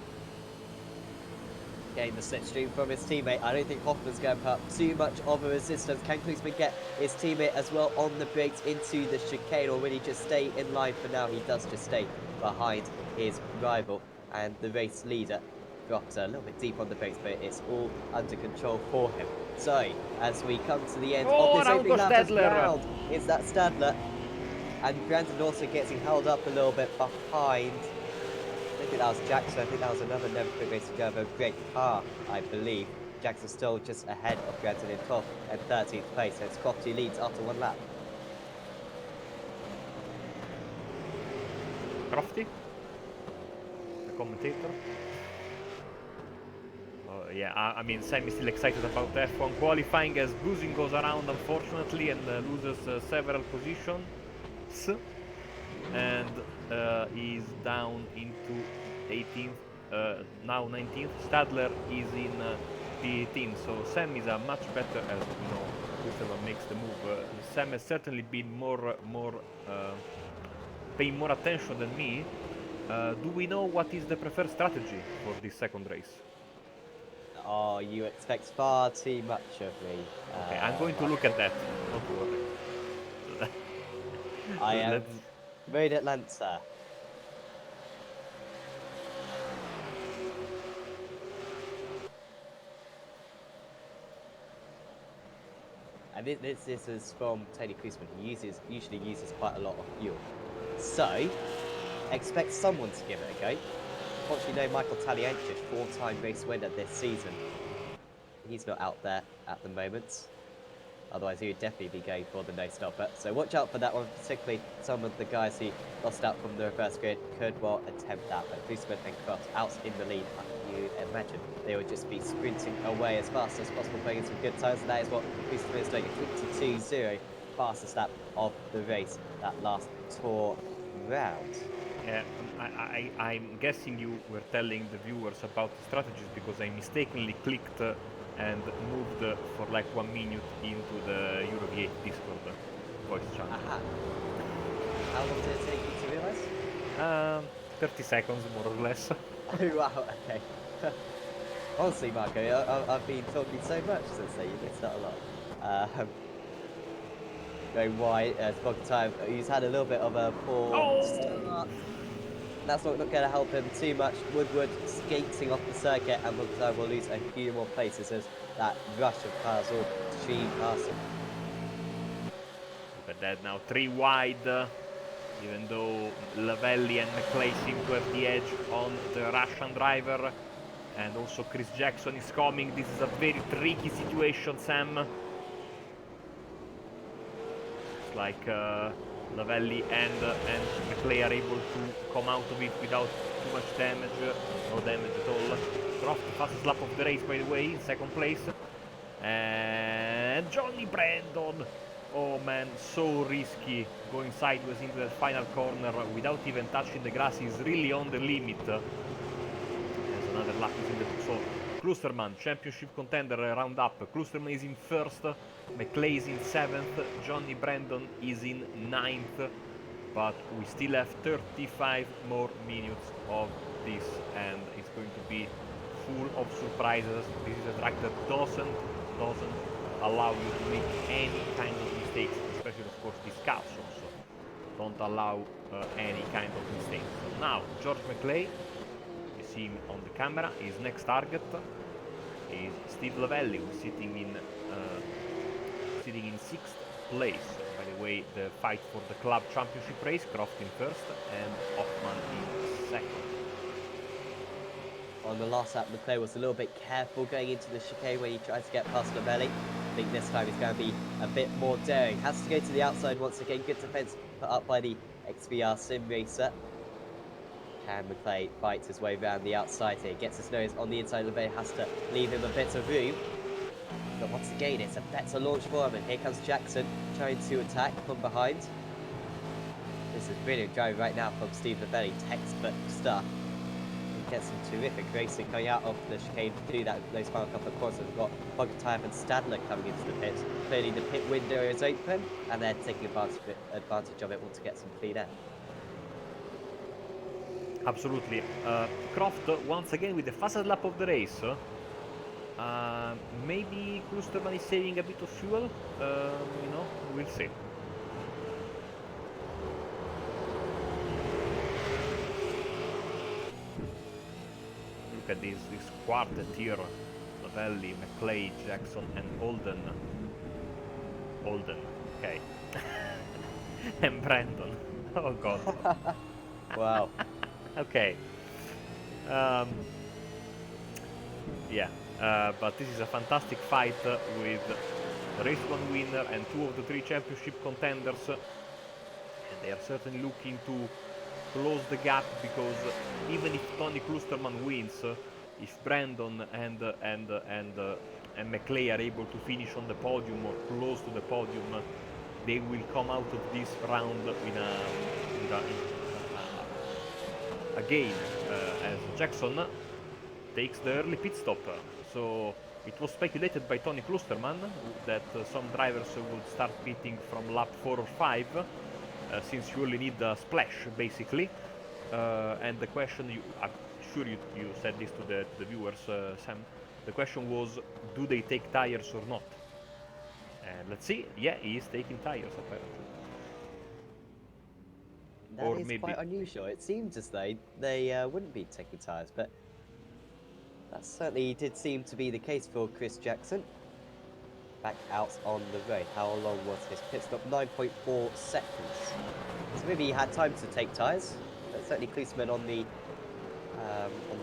Getting the slipstream from his teammate. I don't think Hoffman's going to put up too much of a resistance. Can Klusterman get his teammate as well on the brakes into the chicane, or will he just stay in line for now? He does just stay behind his rival, and the race leader got a little bit deep on the brakes, but it's all under control for him. So, as we come to the end of this opening lap as well, it's that Stadler, and Brandon also getting held up a little bit behind. I think that was Jackson. I think that was another Never Quit Racing driver, Greg Carr, I believe. Jackson still just ahead of Brandon in 12th and 13th place, so it's Croft who leads after one lap. Crofty, the commentator. Yeah, I mean, Sam is still excited about F1 qualifying as Buzin goes around, unfortunately, and loses several positions. And is down into 18th, now 19th. Stadler is in P18, so Sam is a much better, as you know, whichever makes the move. Sam has certainly been paying more attention than me. Do we know what is the preferred strategy for this second race? Oh, you expect far too much of me. Okay, I'm going to look at that. Don't worry. I am Road Atlanta. And this is from Tony Crispo. He usually uses quite a lot of fuel. So, expect someone to give it a go. Unfortunately, no Michael Taliancic, 4-time race winner this season. He's not out there at the moment. Otherwise, he would definitely be going for the no-stopper. So watch out for that one, particularly some of the guys who lost out from the reverse grid could well attempt that. But Klusterman and Croft out in the lead. You imagine they would just be sprinting away as fast as possible, playing some good times. And that is what Klusterman is doing, a 22-0 fastest lap of the race, that last tour round. Yeah, I'm guessing you were telling the viewers about the strategies because I mistakenly clicked and moved for like 1 minute into the Euroviate Discord voice channel. Aha. How long did it take you to realise? 30 seconds, more or less. Oh, wow, okay. Honestly, Marco, I've been talking so much since then, you missed out a lot. Going wide, Spock time, he's had a little bit of a poor start. That's not going to help him too much. Woodward skating off the circuit, and Spock will lose a few more places as that rush of cars all stream past him. Look at that now, 3 wide. Even though Lavelli and McClay seem to have the edge on the Russian driver. And also Chris Jackson is coming. This is a very tricky situation, Sam. It's like Lavelli and McClay are able to come out of it without too much damage. No damage at all. Croft, the fastest lap of the race, by the way, in second place. And Johnny Brandon. Oh man, so risky going sideways into the final corner without even touching the grass. He's really on the limit. There's another lap is in the so Klusterman, championship contender, round up. Klusterman is in first, McClay is in 7th, Johnny Brandon is in 9th, but we still have 35 more minutes of this, and it's going to be full of surprises. This is a track that doesn't allow you to make any kind of mistakes, especially of course these cars also don't allow any kind of mistakes. So now George McClay, you see him on the camera, his next target is Steve Lavelli, who's sitting in 6th place. By the way, the fight for the club championship race, Croft in first and Hoffman in second. On the last lap, McClay was a little bit careful going into the chicane when he tried to get past Lavelli. I think this time he's going to be a bit more daring. Has to go to the outside once again. Good defense put up by the XVR Sim Racer. Can McClay fight his way around the outside here? Gets his nose on the inside. Lavelli has to leave him a bit of room. But once again, it's a better launch for him. And here comes Jackson trying to attack from behind. This is brilliant driving right now from Steve Lavelli. Textbook stuff. Get some terrific racing coming out of the chicane to do that those final couple of corners. We've got Bogatayev and Stadler coming into the pit. Clearly the pit window is open and they're taking advantage of it to get some clean air. Absolutely. Croft once again with the fastest lap of the race. Maybe Klusterman is saving a bit of fuel. We'll see. Look at this quartet here. Lavelli, McClay, Jackson and Holden, okay. And Brandon. Oh god. Wow. Okay. But this is a fantastic fight with the race 1 winner and 2 of the 3 championship contenders. And they are certainly looking to close the gap, because even if Tony Klusterman wins, if Brandon and McClay are able to finish on the podium or close to the podium, they will come out of this round with a gain, as Jackson takes the early pit stop. So it was speculated by Tony Klusterman that some drivers would start pitting from lap 4 or 5, since you only need a splash basically. And the question, I'm sure you said this to the viewers, Sam, the question was, do they take tires or not? And let's see, yeah, he is taking tires apparently. That is quite unusual. It seems as though they wouldn't be taking tires, but that certainly did seem to be the case for Chris Jackson. Back out on the road. How long was his pit stop? 9.4 seconds. So maybe he had time to take tyres. But certainly Klusterman on the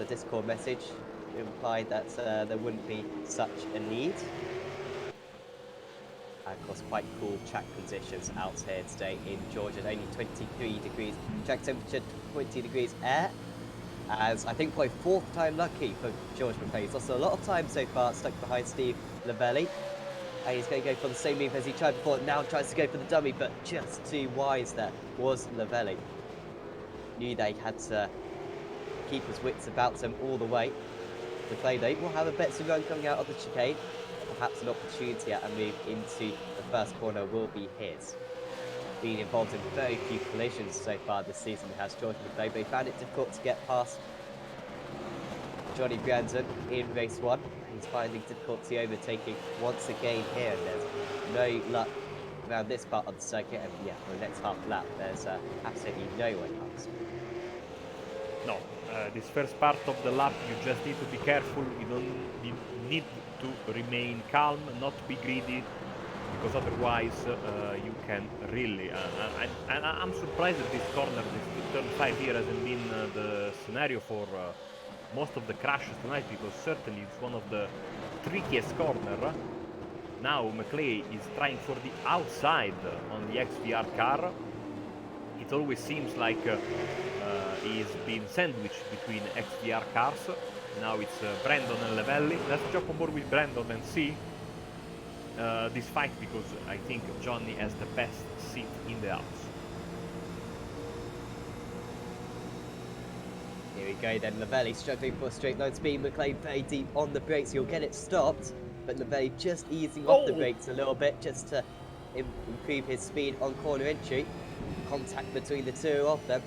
Discord message implied that there wouldn't be such a need. And of course, quite cool track conditions out here today in Georgia. Only 23 degrees track temperature, 20 degrees air. As I think probably 4th time lucky for George McClay. He's lost a lot of time so far, stuck behind Steve Lavelli. And he's going to go for the same move as he tried before. Now tries to go for the dummy, but just too wise there was Lavelli. Knew they had to keep his wits about him all the way. McLean though will have a better run coming out of the chicane. Perhaps an opportunity at a move into the first corner will be his. Being involved in very few collisions so far this season has George McLean, but he found it difficult to get past Johnny Brandon in race 1. He's finding difficulty overtaking once again here, and there's no luck around this part of the circuit. And yeah, for the next half lap, there's absolutely no one else. No, this first part of the lap, you just need to be careful. You need to remain calm, not be greedy, because otherwise you can really. And I'm surprised that this corner, this turn 5 here, hasn't been the scenario for most of the crashes tonight, because certainly it's one of the trickiest corner. Now McLean is trying for the outside on the XVR car. It always seems like he's been sandwiched between XVR cars. Now it's Brandon and Levelli. Let's jump on board with Brandon and see this fight, because I think Johnny has the best seat in the house. Here we go then, Levelli struggling for a straight line speed. McLean very deep on the brakes, he'll get it stopped, but Levelli just easing off the brakes a little bit just to improve his speed on corner entry. Contact between the two of them,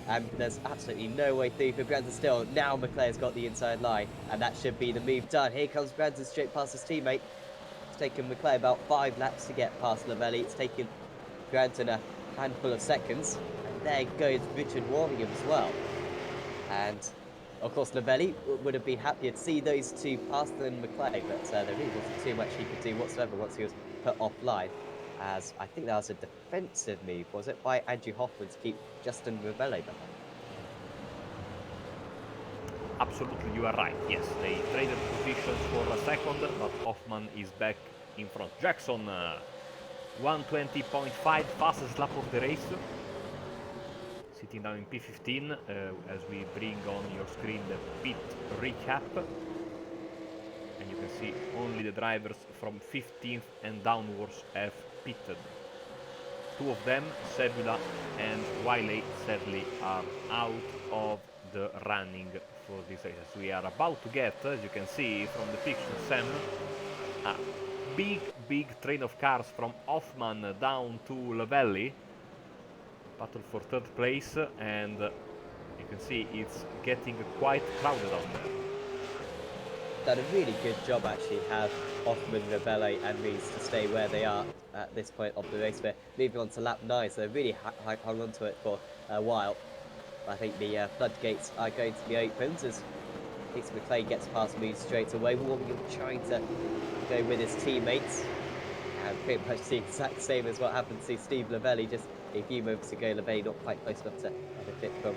and there's absolutely no way through for Brandon still. Now McLean's got the inside line, and that should be the move done. Here comes Brandon straight past his teammate. It's taken McLean about 5 laps to get past Levelli. It's taken Brandon a handful of seconds, and there goes Richard Warmingham as well. And of course Levelli would have been happier to see those two past than McLean, but there really wasn't too much he could do whatsoever once he was put offline, as I think that was a defensive move, was it, by Andrew Hoffman to keep Justin Revelli behind. Absolutely, you are right. Yes, they traded positions for a second, but Hoffman is back in front. Jackson, 120.5, fastest lap of the race. Sitting down in P15, as we bring on your screen the pit recap. And you can see only the drivers from 15th and downwards have pitted. 2 of them, Sebula and Wiley, sadly are out of the running for this race. We are about to get, as you can see from the picture, Sam, a big train of cars from Hoffman down to Levelli. Battle for 3rd place, and you can see it's getting quite crowded out there. Done a really good job actually, have Hoffman, Revelli and Rees to stay where they are at this point of the race. We're moving on to lap 9, so they really hung on to it for a while. I think the floodgates are going to be opened as Peter McLean gets past me straight away. Warmingham trying to go with his teammates, and pretty much the exact same as what happened to Steve Levelli just a few moments ago. Levelli not quite close enough to benefit from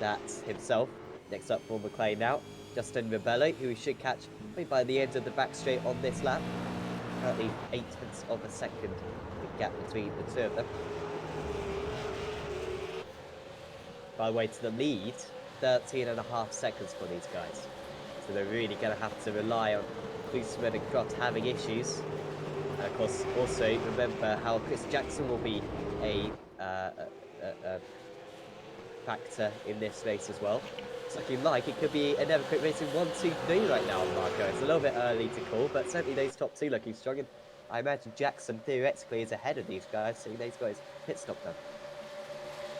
that himself. Next up for McLean now, Justin Rebello, who we should catch by the end of the back straight on this lap. Currently 0.8 of a second, the gap between the two of them. By the way, to the lead, 13.5 seconds for these guys. So they're really going to have to rely on Boosterman and Croft having issues. And of course, also remember how Chris Jackson will be a factor in this race as well. It's looking like it could be a Never Quit Racing 1, 2, 3 right now, Marco. It's a little bit early to call, but certainly those top 2 looking strong. And I imagine Jackson theoretically is ahead of these guys, so he's got his pit stop done.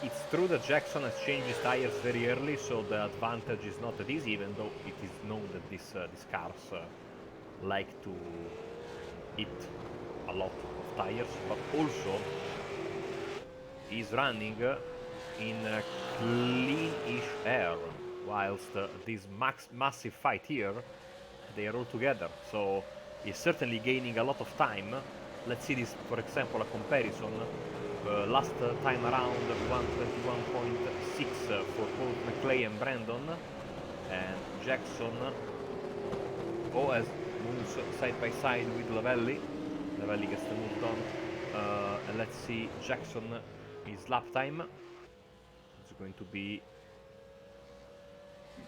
It's true that Jackson has changed his tires very early, so the advantage is not that easy, even though it is known that these cars like to eat a lot of tires, but also he's running in clean-ish air, whilst this massive fight here, they are all together, so he's certainly gaining a lot of time. Let's see this, for example, a comparison. Last time around, 121.6 for both McLean and Brandon, and Jackson as moves side by side with Levelli. Levelli gets the move done, and let's see Jackson, his lap time. It's going to be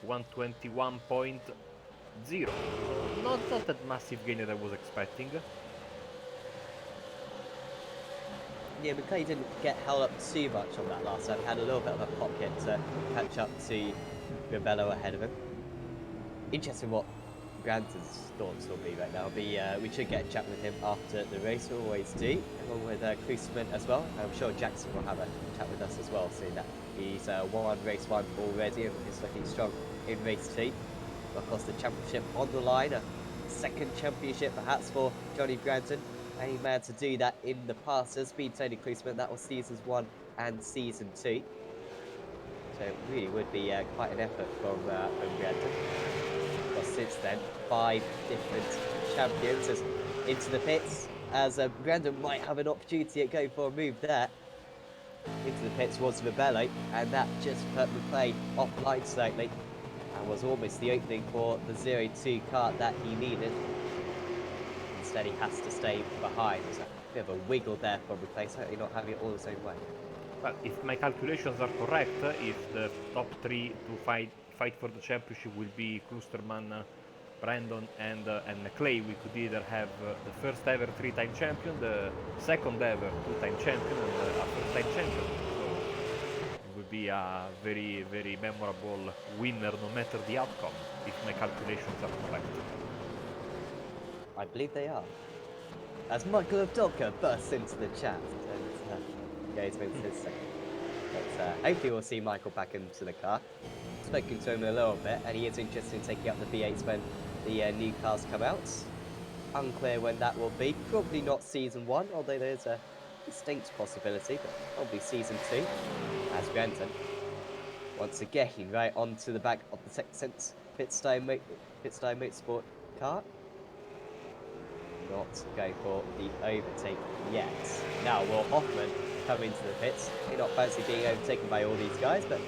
121.0. Not that massive gain that I was expecting. Yeah, McLean didn't get held up too much on that last time. Had a little bit of a pocket to catch up to Rebello ahead of him. interesting what Granton's thoughts will be right now. We should get a chat with him after the race, we always do, along with Kruseman as well. I'm sure Jackson will have a chat with us as well, seeing that he's won race 1 already and is looking strong in race 2. Of course, the championship on the line, a second championship perhaps for Johnny Granton. And he managed to do that in the past as beat Tony Kruseman. That was seasons 1 and season 2. So it really would be quite an effort from Granton. Because since then, 5 different champions as into the pits, as Granton might have an opportunity at going for a move there. Into the pits was Rebello, and that just put McClay offline slightly, and was almost the opening for the 0-2 car that he needed. Instead, he has to stay behind. There's a bit of a wiggle there for McClay, certainly not having it all his own way. Well, if my calculations are correct, if the top 3 to fight for the championship will be Klusterman, Brandon and McClay, we could either have the first ever 3-time champion, the second ever 2-time champion, and a first-time champion. So it would be a very, very memorable winner, no matter the outcome, if my calculations are correct. I believe they are. As Michael Avdolka bursts into the chat and goes with his second. But hopefully we'll see Michael back into the car. Spoken to him a little bit, and he is interested in taking up the V8s when the new cars come out. Unclear when that will be. Probably not season 1, although there's a distinct possibility, but probably season 2. As Granton, once again, right onto the back of the second Pitstone Motorsport car. Not going for the overtake yet. Now will Hoffman come into the pits. He not fancy being overtaken by all these guys, but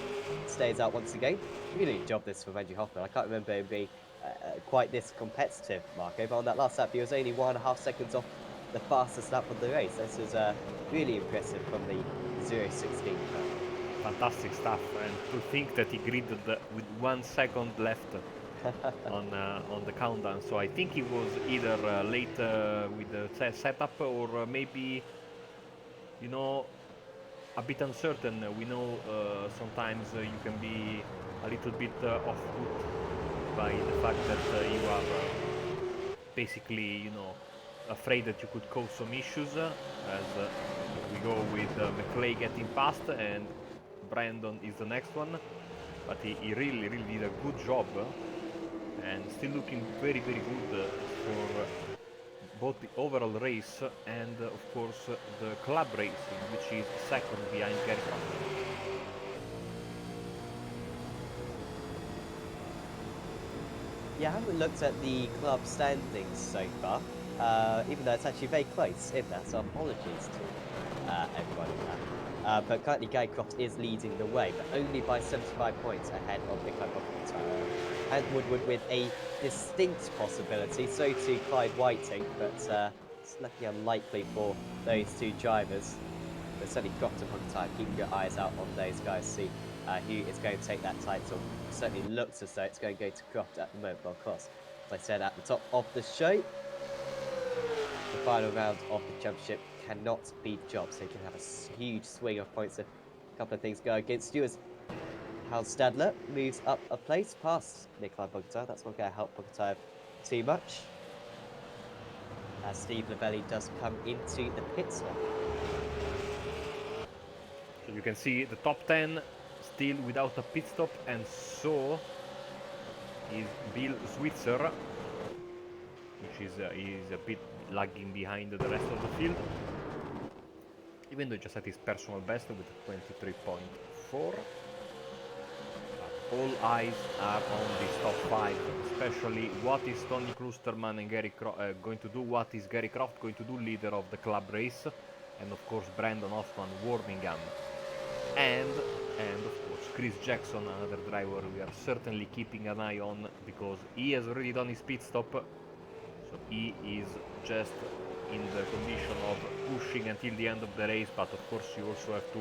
stays out once again. Really good job this from Andrew Hoffman. I can't remember him being quite this competitive, Marco, but on that last lap he was only 1.5 seconds off the fastest lap of the race. This is really impressive from the 0-16 car. Fantastic stuff, and to think that he gridded with 1 second left on the countdown. So I think he was either late with the setup, or maybe, you know, a bit uncertain. We know sometimes you can be a little bit off put by the fact that you are basically, you know, afraid that you could cause some issues, as we go with McClay getting past, and Brandon is the next one. But he really did a good job, and still looking very good for both the overall race and of course the club racing, which is second behind Gary Croft. Yeah, I haven't looked at the club standings so far, even though it's actually very close in there, so apologies to everyone in that. But currently Gary Croft is leading the way, but only by 75 points ahead of Nikolai Bogdanov and Woodward with a distinct possibility, so too Clyde Whiting, but it's looking unlikely for those two drivers. But certainly Croft and Bogdanov, keeping your eyes out on those guys, see who is going to take that title. It certainly looks as though it's going to go to Croft at the moment, but of course, as I said at the top of the show, the final round of the championship cannot be dropped, so you can have a huge swing of points if a couple of things go against you. As Hal Stadler moves up a place past Nikolai Bogdanov. That's not going to help Bogdanov too much, as Steve Lavelli does come into the pit stop. So you can see the top 10 still without a pit stop, and so is Bill Switzer, which is a bit lagging behind the rest of the field, even though he just had his personal best with 23.4. All eyes are on this top 5, especially what is Tony Klusterman and Gary going to do, what is Gary Croft going to do, leader of the club race, and of course Brandon Hoffman, Birmingham, and of course Chris Jackson, another driver we are certainly keeping an eye on, because he has already done his pit stop, so he is just in the condition of pushing until the end of the race. But of course you also have to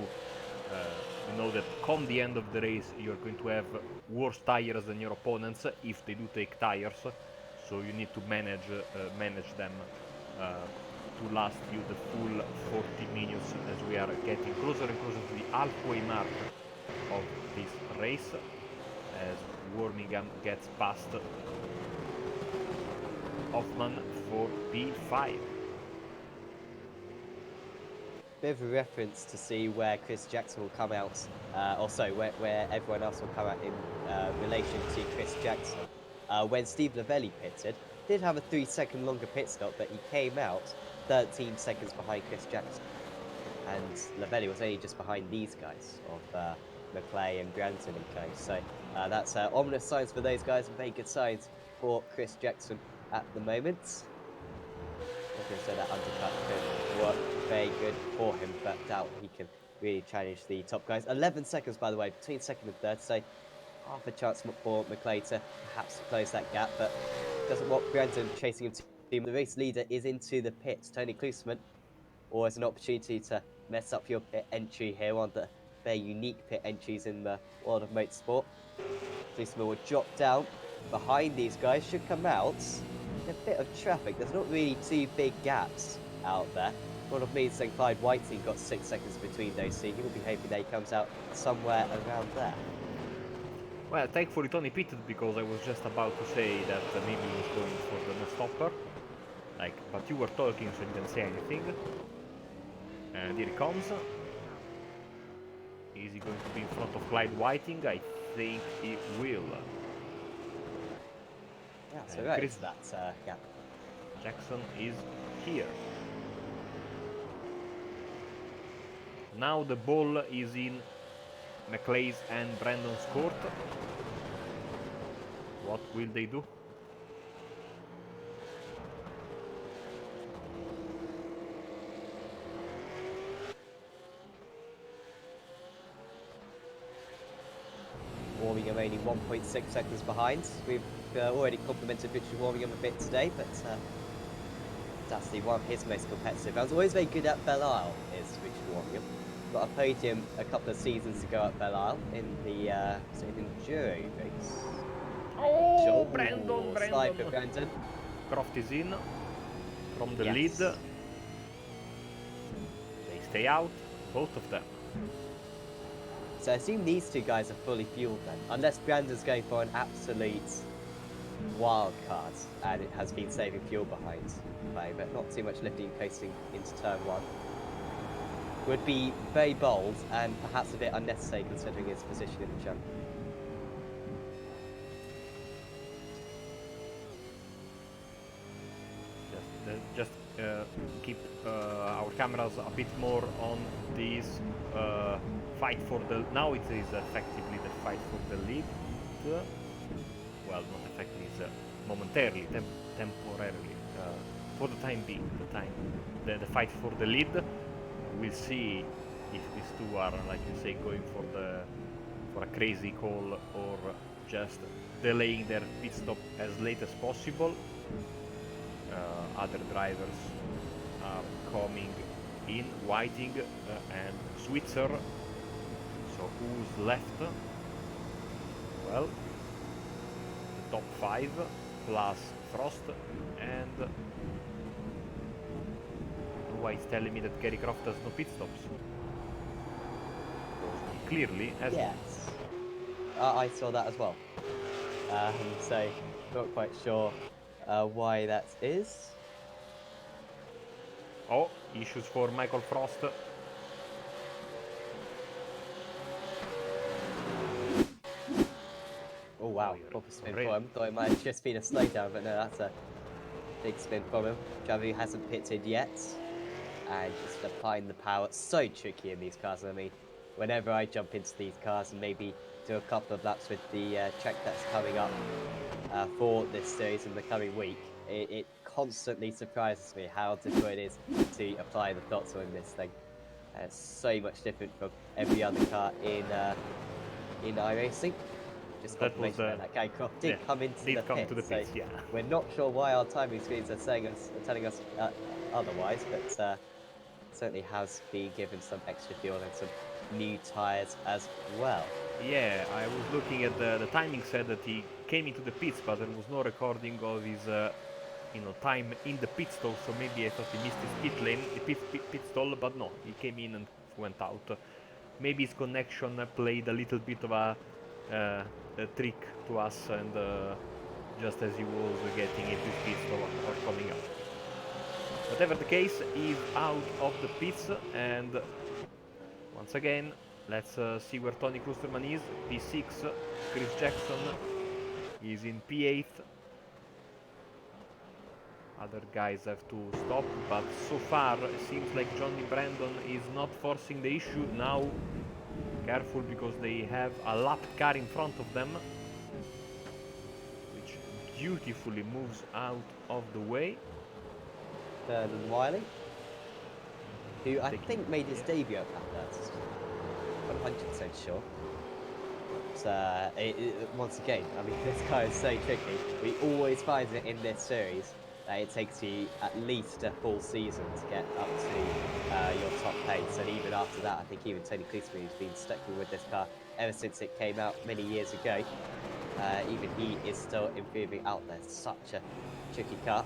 know that come the end of the race you're going to have worse tires than your opponents if they do take tires, so you need to manage them to last you the full 40 minutes, as we are getting closer and closer to the halfway mark of this race. as Birmingham gets past Hoffman for P5. Bit of a reference to see where Chris Jackson will come out, where everyone else will come out in relation to Chris Jackson. When Steve Lavelli pitted, did have a 3-second longer pit stop, but he came out 13 seconds behind Chris Jackson. And Lavelli was only just behind these guys of McClay and Granton and co. So that's ominous signs for those guys and very good signs for Chris Jackson at the moment. So that undercut could work very good for him, but doubt he can really challenge the top guys. 11 seconds, by the way, between second and third, so half a chance for McClay to perhaps close that gap, but doesn't want Granton chasing him too. The race leader is into the pits. Tony Klusman always an opportunity to mess up your pit entry here, one of the very unique pit entries in the world of motorsport. Klusman will drop down behind these guys, should come out. A bit of traffic, there's not really two big gaps out there. One of me saying Clyde Whiting got 6 seconds between those two. He will be hoping that he comes out somewhere around there. Well, thankfully Tony pitted because I was just about to say that maybe he was going for the no-stopper. But you were talking so you didn't say anything. And here he comes. Is he going to be in front of Clyde Whiting? I think he will. Yeah, so right, Chris that gap. Jackson is here. Now the ball is in McClay's and Brandon's court. What will they do? Birmingham only 1.6 seconds behind. We've already complimented Richard Birmingham a bit today, but that's one of his most competitive. I was always very good at Belle Isle, is Richard Birmingham. Got a podium a couple of seasons ago at Belle Isle in the Enduro race. Oh, Sure. Brandon. Brandon. Croft is in from the Yes. lead. They stay out, both of them. So I assume these two guys are fully fueled then, unless Brandon's going for an absolute wild card and it has been saving fuel behind, but not too much lifting coasting into turn 1. Would be very bold and perhaps a bit unnecessary considering his position in the jump. Just keep our cameras a bit more on this fight for the... Now it is effectively the fight for the lead. Well, not effectively, it's momentarily, temporarily, for the time being, the fight for the lead. We'll see if these two are, like you say, going for a crazy call or just delaying their pit stop as late as possible. Other drivers are coming in, Whiting and Switzer. So who's left? Well, the top 5 plus Frost and why is telling me that Gary Croft has no pit stops? Clearly has. Yes, I saw that as well. So not quite sure why that is. Oh, issues for Michael Frost. Oh wow, proper spin for him. Thought it might have just been a slowdown, but no, that's a big spin from him. Driver who hasn't pitted yet. And just applying the power. It's so tricky in these cars. I mean, whenever I jump into these cars and maybe do a couple of laps with the track that's coming up for this series in the coming week, it constantly surprises me how difficult it is to apply the throttle in this thing. It's so much different from every other car in iRacing. Just confirmation that Gary Croft did come into the pits. So yeah. We're not sure why our timing screens are telling us otherwise, but certainly has been given some extra fuel and some new tyres as well. Yeah, I was looking at the timing, said that he came into the pits, but there was no recording of his time in the pit stall, so maybe I thought he missed his pit lane, pit stall, but no, he came in and went out. Maybe his connection played a little bit of a a trick to us, and just as he was getting into his pits or coming up. Whatever the case, he's out of the pits, and once again, let's see where Tony Klusterman is. P6, Chris Jackson is in P8. Other guys have to stop, but so far it seems like Johnny Brandon is not forcing the issue. Now, careful, because they have a lap car in front of them, which beautifully moves out of the way. Vernon Wiley, who I think made his debut at first. 100% sure. But once again, I mean, this car is so tricky. We always find it in this series that it takes you at least a full season to get up to your top pace. And even after that, I think even Tony Klusterman, who's been stuck with this car ever since it came out many years ago, even he is still improving out there. It's such a tricky car.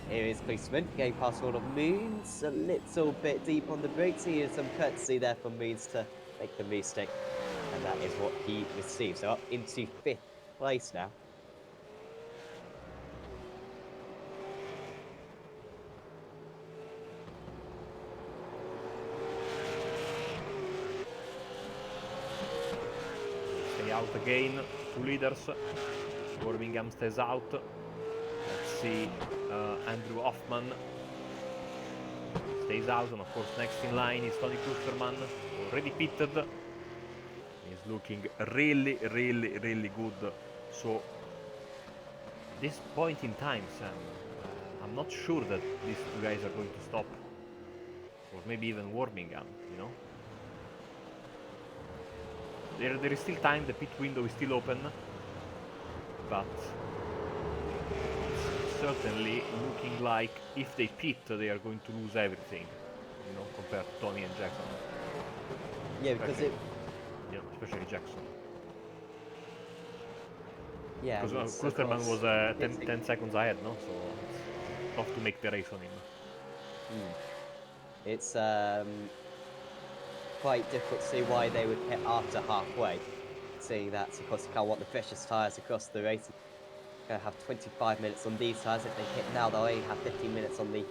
Here is Klusterman going past all of Moons, a little bit deep on the brakes. He has some courtesy there from Moons to make the move stick, and that is what he received. So up into 5th place now. Stay out again, 2 leaders. Birmingham stays out. Let's see, Andrew Hoffman stays out, and of course next in line is Tony Klusterman, already pitted. He's looking really good. So this point in time, Sam, I'm not sure that these two guys are going to stop, or maybe even Birmingham, you know. There is still time, the pit window is still open, but certainly looking like if they pit, they are going to lose everything, you know, compared to Tony and Jackson. Yeah, because especially Jackson. Yeah, because Klusterman was 10 seconds ahead, no? So it's tough to make the race on him. It's quite difficult to see why they would hit after halfway, seeing that, of course, you can't want the freshest tyres across the race. Going to have 25 minutes on these tyres. If they hit now, they'll only have 15 minutes on the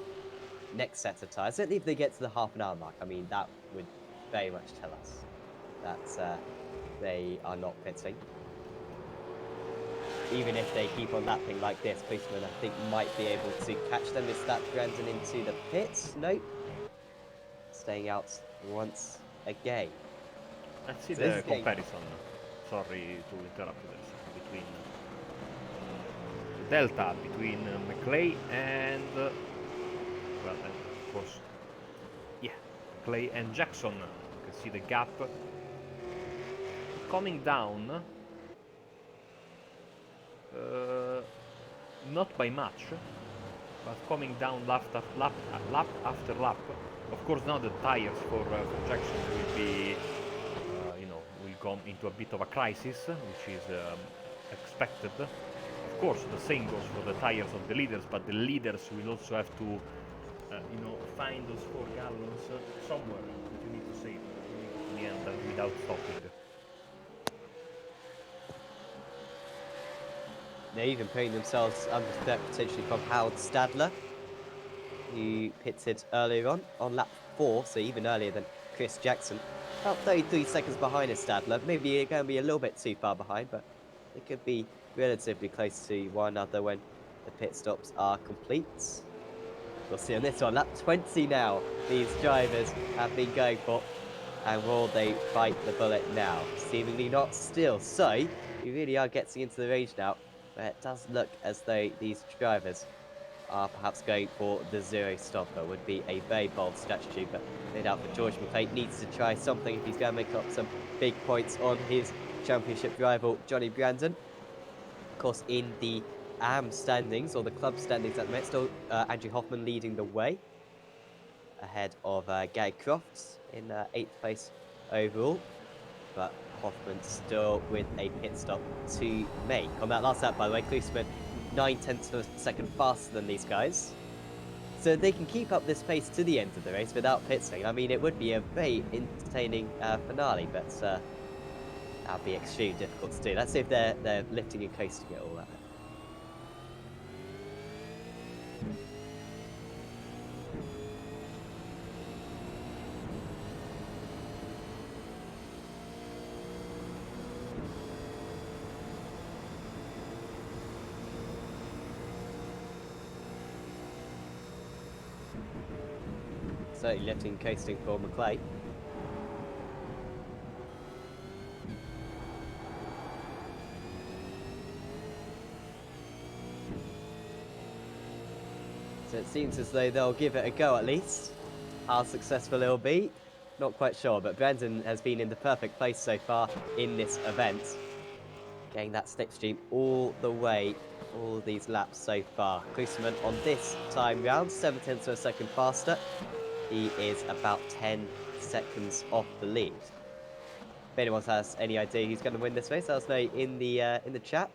next set of tyres. Certainly if they get to the half an hour mark, I mean, that would very much tell us that they are not pitting. Even if they keep on lapping like this, Klusterman, I think, might be able to catch them. Is that Brandon into the pits? Nope. Staying out once again. Let's see the comparison. Sorry to interrupt you there. Between delta between McClay and well, of course, yeah, McClay and Jackson. You can see the gap coming down, not by much, but coming down lap after lap. Of course, now the tires for Jackson will be, will come into a bit of a crisis, which is expected. Of course, the same goes for the tires of the leaders, but the leaders will also have to, find those 4 gallons somewhere that you need to save in the end without stopping. They're even putting themselves under threat potentially from Howard Stadler, who pitted earlier on lap 4, so even earlier than Chris Jackson. About 33 seconds behind is Stadler. Maybe you're going to be a little bit too far behind, but they could be relatively close to one another when the pit stops are complete. We'll see on this one. Lap 20 now. These drivers have been going for, and will they bite the bullet now? Seemingly not still. So, we really are getting into the range now, where it does look as though these drivers are perhaps going for the zero stopper. Would be a very bold strategy, but no doubt that George McClay needs to try something if he's going to make up some big points on his championship rival, Johnny Brandon. Of course, in the AM standings, or the club standings at the moment, still Andrew Hoffman leading the way, ahead of Gary Crofts in 8th place overall, but Hoffman still with a pit stop to make. On that last lap, by the way, Klusterman 9/10 of a second faster than these guys. So they can keep up this pace to the end of the race without pitting. I mean, it would be a very entertaining finale, but That'd be extremely difficult to do. Let's see if they're lifting and coasting it all out. Certainly lifting and coasting for McClay. So it seems as though they'll give it a go at least. How successful it'll be, not quite sure, but Brandon has been in the perfect place so far in this event. Getting that slipstream all the way, all these laps so far. Klusterman on this time round, 7/10 of a second faster. He is about 10 seconds off the lead. If anyone has any idea who's going to win this race, let us know in the chat.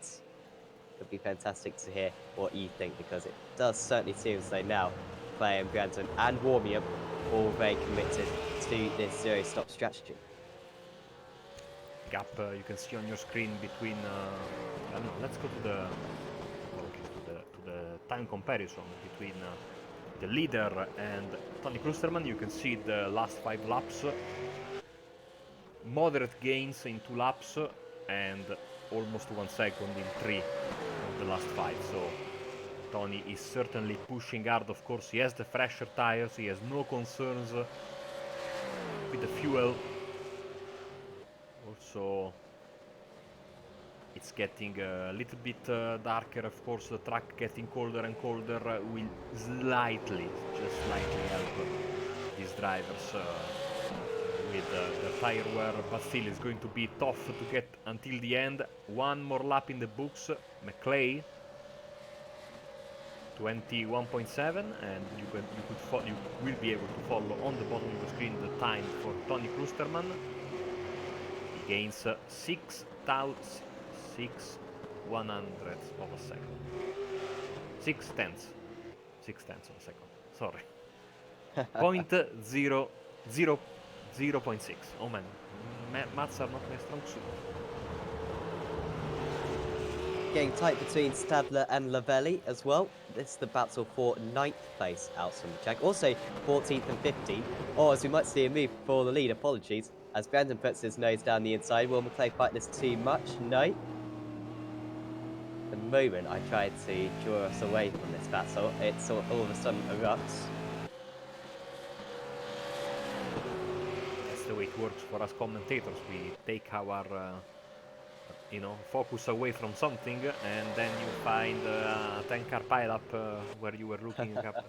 It would be fantastic to hear what you think, because it does certainly seem as though now Clay and Brandon and Warmium all very committed to this zero stop strategy. Gap you can see on your screen between let's go to the time comparison between the leader and Tony Klusterman. You can see the last 5 laps, moderate gains in 2 laps and almost 1 second in 3 of the last 5. So Tony is certainly pushing hard. Of course, he has the fresher tires, he has no concerns with the fuel. Also, it's getting a little bit darker. Of course, the track getting colder and colder will slightly, just slightly help these drivers with the tire wear, but still it's going to be tough to get until the end. 1 more lap in the books. McClay 21.7, and you will be able to follow on the bottom of the screen the time for Tony Klusterman. He gains 6 100ths of a second. 6 tenths of a second. Sorry. 0.6. Oh man, maths are not my strong suit. Getting tight between Stadler and Lavelli as well. This is the battle for 9th place out on the track. Also 14th and 15th. Or as we might see a move for the lead, apologies. As Brandon puts his nose down the inside. Will McClay fight this too much? No. The moment I tried to draw us away from this battle, it all of a sudden erupts. That's the way it works for us commentators. We take our focus away from something, and then you find a 10-car pileup where you were looking a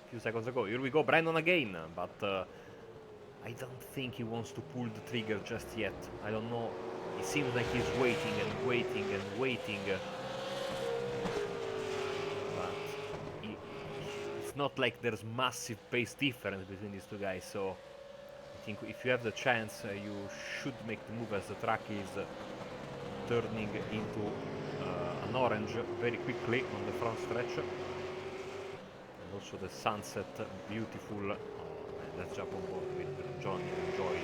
few seconds ago. Here we go, Brandon again, but I don't think he wants to pull the trigger just yet. I don't know. It seems like he's waiting and waiting and waiting. But it's not like there's massive pace difference between these two guys, so I think if you have the chance, you should make the move, as the track is turning into an orange very quickly on the front stretch. And also the sunset, beautiful. Let's jump on board with Johnny and enjoy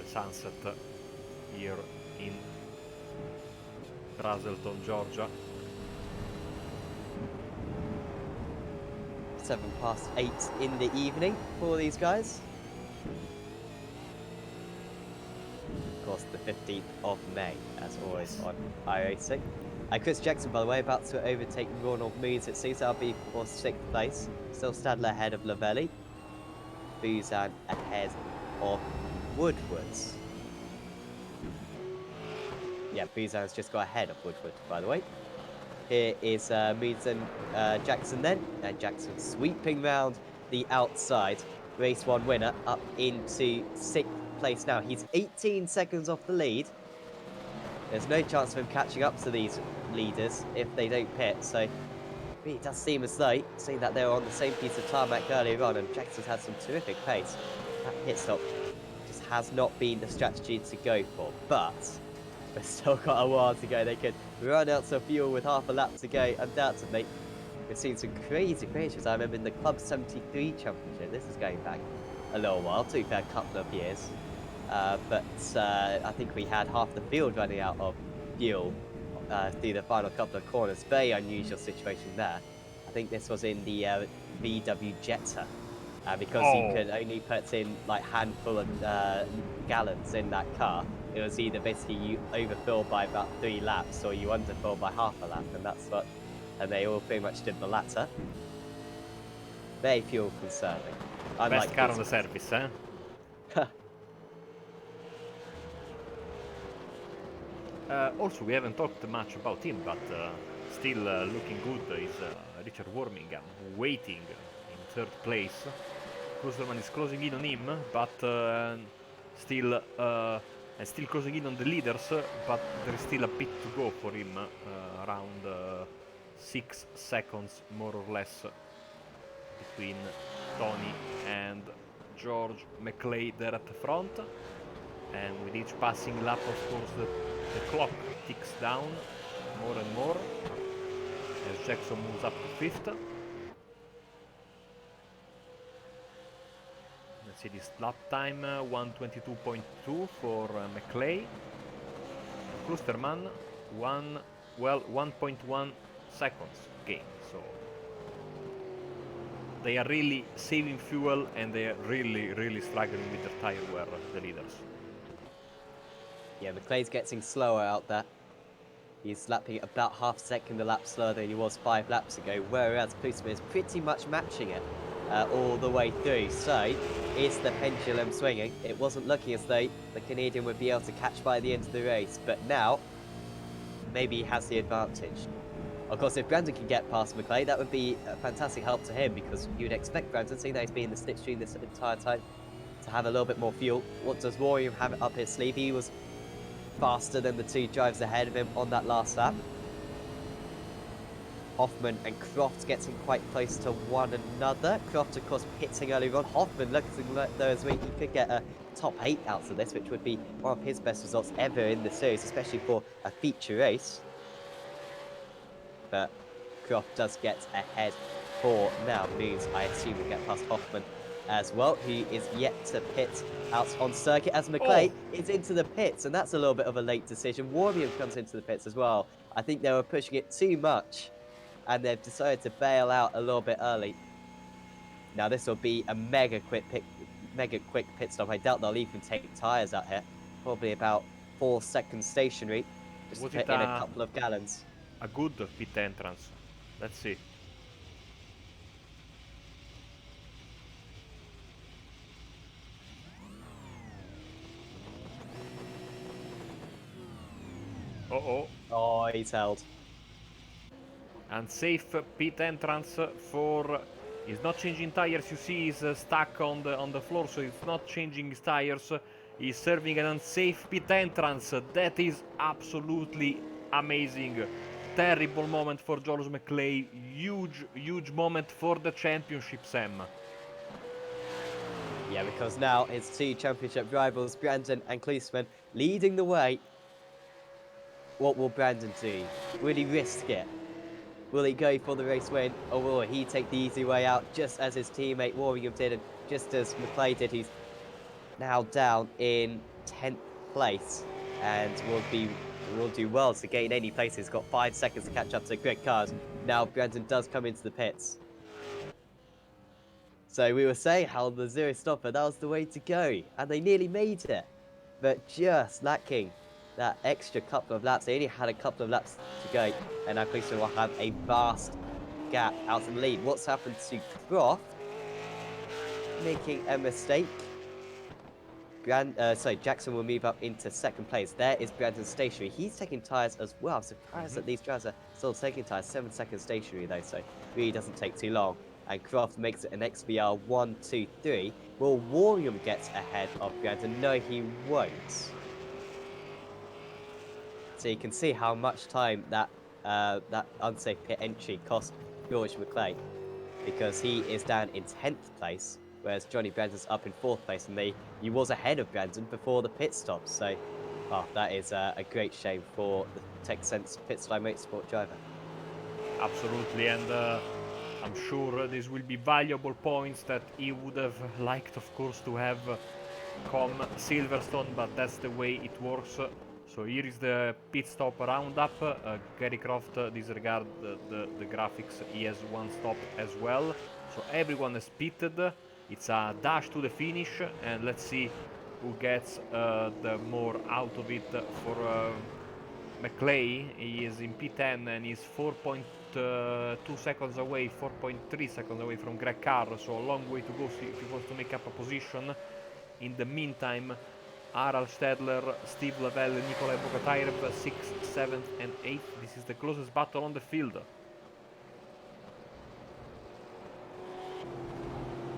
the sunset here in Brazelton, Georgia. 8:07 in the evening for these guys. Of course, the 15th of May, as always, on iRacing. Chris Jackson, by the way, about to overtake Ronald Moons. It seems that'll be for 6th place. Still Stadler ahead of Lavelli. Buzan ahead of Woodward. Yeah, Buzan's just got ahead of Woodward, by the way. Here is Moons and Jackson then. And Jackson sweeping round the outside. Race 1 winner up into 6th place now. He's 18 seconds off the lead. There's no chance of him catching up to these leaders if they don't pit, so it does seem as though, seeing that they were on the same piece of tarmac earlier on, and Jackson's had some terrific pace, that pit stop just has not been the strategy to go for. But we've still got a while to go. They could run out of fuel with half a lap to go, undoubtedly. We've seen some crazy finishes. I remember in the Club 73 Championship, this is going back a little while, to be fair, a couple of years. but I think we had half the field running out of fuel through the final couple of corners. Very unusual situation there. I think this was in the VW Jetta. Because you could only put in like handful of gallons in that car. It was either basically you overfill by about 3 laps or you underfill by half a lap, and they all pretty much did the latter. Very fuel conserving. Best car on the service, eh? Also, we haven't talked much about him, but still looking good is Richard Wormingham, waiting in 3rd place. Klosterman is closing in on him, but still closing in on the leaders, but there is still a bit to go for him, around 6 seconds more or less between Tony and George McClay there at the front. And with each passing lap, of course, the clock ticks down more and more as Jackson moves up to 5th. Let's see this lap time, 1:22.2 for McClay. Klosterman, 1.1 seconds gain. So they are really saving fuel, and they are really struggling with their tire wear, the leaders. Yeah, McClay's getting slower out there. He's lapping about half a second a lap slower than he was 5 laps ago, whereas Klosterman is pretty much matching it all the way through. So, is the pendulum swinging? It wasn't looking as though the Canadian would be able to catch by the end of the race, but now, maybe he has the advantage. Of course, if Brandon can get past McClay, that would be a fantastic help to him, because you would expect Brandon, seeing that he's been in the slipstream this entire time, to have a little bit more fuel. What does Warrior have up his sleeve? He was faster than the 2 drivers ahead of him on that last lap. Hoffman and Croft getting quite close to one another. Croft, of course, pitting early on. Hoffman looking like though as he could get a top 8 out of this, which would be one of his best results ever in the series, especially for a feature race. But Croft does get ahead for now. Means I assume we'll get past Hoffman as well, who is yet to pit out on circuit as McClay is into the pits, and that's a little bit of a late decision. Warmium comes into the pits as well. I think they were pushing it too much, and they've decided to bail out a little bit early. Now this will be a mega quick pit stop. I doubt they'll even take tyres out here. Probably about 4 seconds stationary, just to put in a couple of gallons. A good pit entrance. Let's see. Oh, he's held. Unsafe pit entrance for... He's not changing tires, you see he's stuck on the floor, so he's not changing his tires. He's serving an unsafe pit entrance. That is absolutely amazing. Terrible moment for George McClay. Huge moment for the championship, Sam. Yeah, because now his 2 championship rivals, Brandon and Klosterman, leading the way. What will Brandon do? Will he risk it? Will he go for the race win, or will he take the easy way out, just as his teammate Warmingham did, and just as McClay did? He's now down in 10th place, and will do well to gain any place. He's got 5 seconds to catch up to great cars. Now Brandon does come into the pits. So we were saying how the 0 stopper, that was the way to go, and they nearly made it, but just lacking that extra couple of laps. They only had a couple of laps to go, and now Klosterman will have a vast gap out in the lead. What's happened to Croft? Making a mistake. Jackson will move up into 2nd place. There is Brandon stationary. He's taking tyres as well. I'm surprised that these drivers are still taking tyres. 7 seconds stationary though, so really doesn't take too long. And Croft makes it an XBR 1-2-3. Will Warrior get ahead of Brandon? No, he won't. So you can see how much time that unsafe pit entry cost George McClay, because he is down in 10th place, whereas Johnny Brandon's up in 4th place, and he was ahead of Brandon before the pit stop. So, that is a great shame for the TechSense Pitstop Motorsport driver. Absolutely, and I'm sure these will be valuable points that he would have liked, of course, to have come Silverstone, but that's the way it works. So here is the pit stop roundup. Gary Croft disregard the graphics, he has one stop as well. So everyone is pitted. It's a dash to the finish, and let's see who gets the more out of it. For McClay, he is in P10 and he's 4.2 seconds away, 4.3 seconds away from Greg Carr, so a long way to go if he wants to make up a position. In the meantime, Harald Stedler, Steve Lavelle, Nikolai Bogatayrev, 6th, 7th and 8th. This is the closest battle on the field.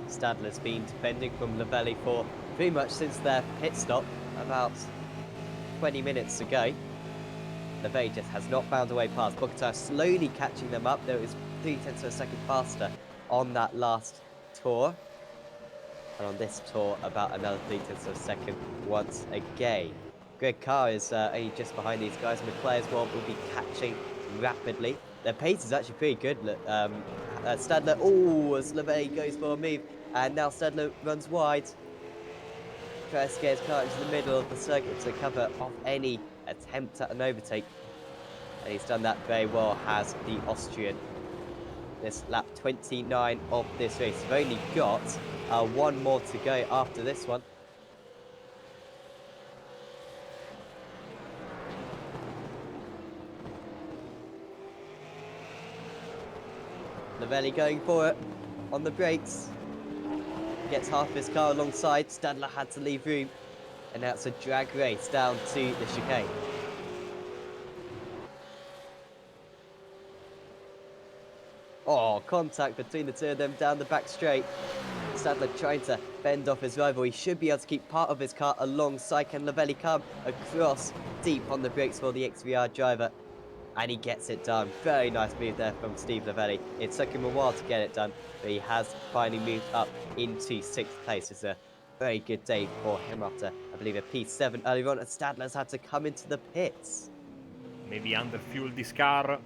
Stadler's been defending from Lavelle for pretty much since their pit stop about 20 minutes ago. Lavelle just has not found a way past. Bogatayrev slowly catching them up, though it was 0.3 of a second faster on that last tour. And on this tour, about another 0.3 of a second once again. Greg Carr is only just behind these guys. McClay as well will be catching rapidly. Their pace is actually pretty good. Stadler, as Lavelle goes for a move. And now Stadler runs wide. Tries to get his car into the middle of the circuit to cover off any attempt at an overtake. And he's done that very well, has the Austrian. This lap 29 of this race. We've only got one more to go after this one. Lavelle going for it on the brakes. Gets half his car alongside. Stadler had to leave room. And now it's a drag race down to the chicane. Oh, contact between the two of them down the back straight. Stadler trying to fend off his rival. He should be able to keep part of his car alongside. Can Lavelle come across deep on the brakes for the XVR driver? And he gets it done. Very nice move there from Steve Lavelle. It took him a while to get it done, but he has finally moved up into 6th place. It's a very good day for him after, I believe, a P7 earlier on. And Stadler's had to come into the pits. Maybe under-fueled this car.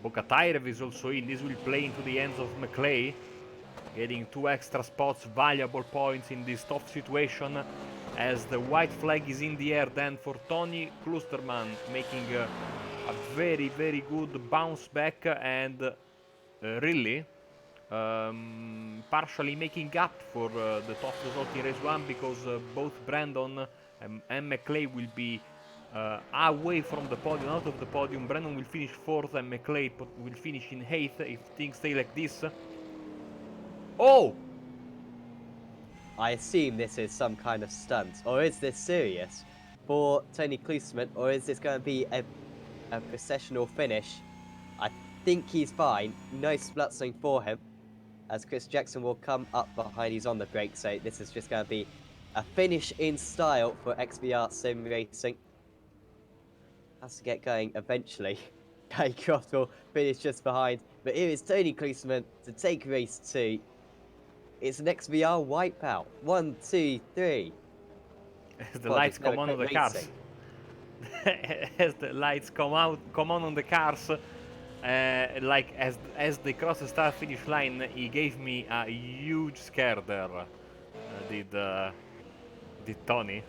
Bogatayrev is also in. This will play into the hands of McClay. Getting 2 extra spots, valuable points in this tough situation. As the white flag is in the air then for Tony Klusterman, making a very, very good bounce back and really partially making up for the tough result in race 1, because both Brandon and McClay will be away from the podium, out of the podium. Brandon will finish 4th and McClay will finish in 8th if things stay like this. Oh! I assume this is some kind of stunt, or is this serious for Tony Klusterman, or is this going to be a processional finish? I think he's fine. No splutzing for him, as Chris Jackson will come up behind. He's on the brake, so this is just going to be a finish in style for XVR Sim Racing. Has to get going eventually. Gary Croft will finish just behind, but here is Tony Klusterman to take race 2. It's an XVR wipeout. 1, 2, 3. As the lights come on the cars. As the lights come on the cars, like as they cross the start finish line, he gave me a huge scare there. Did Tony?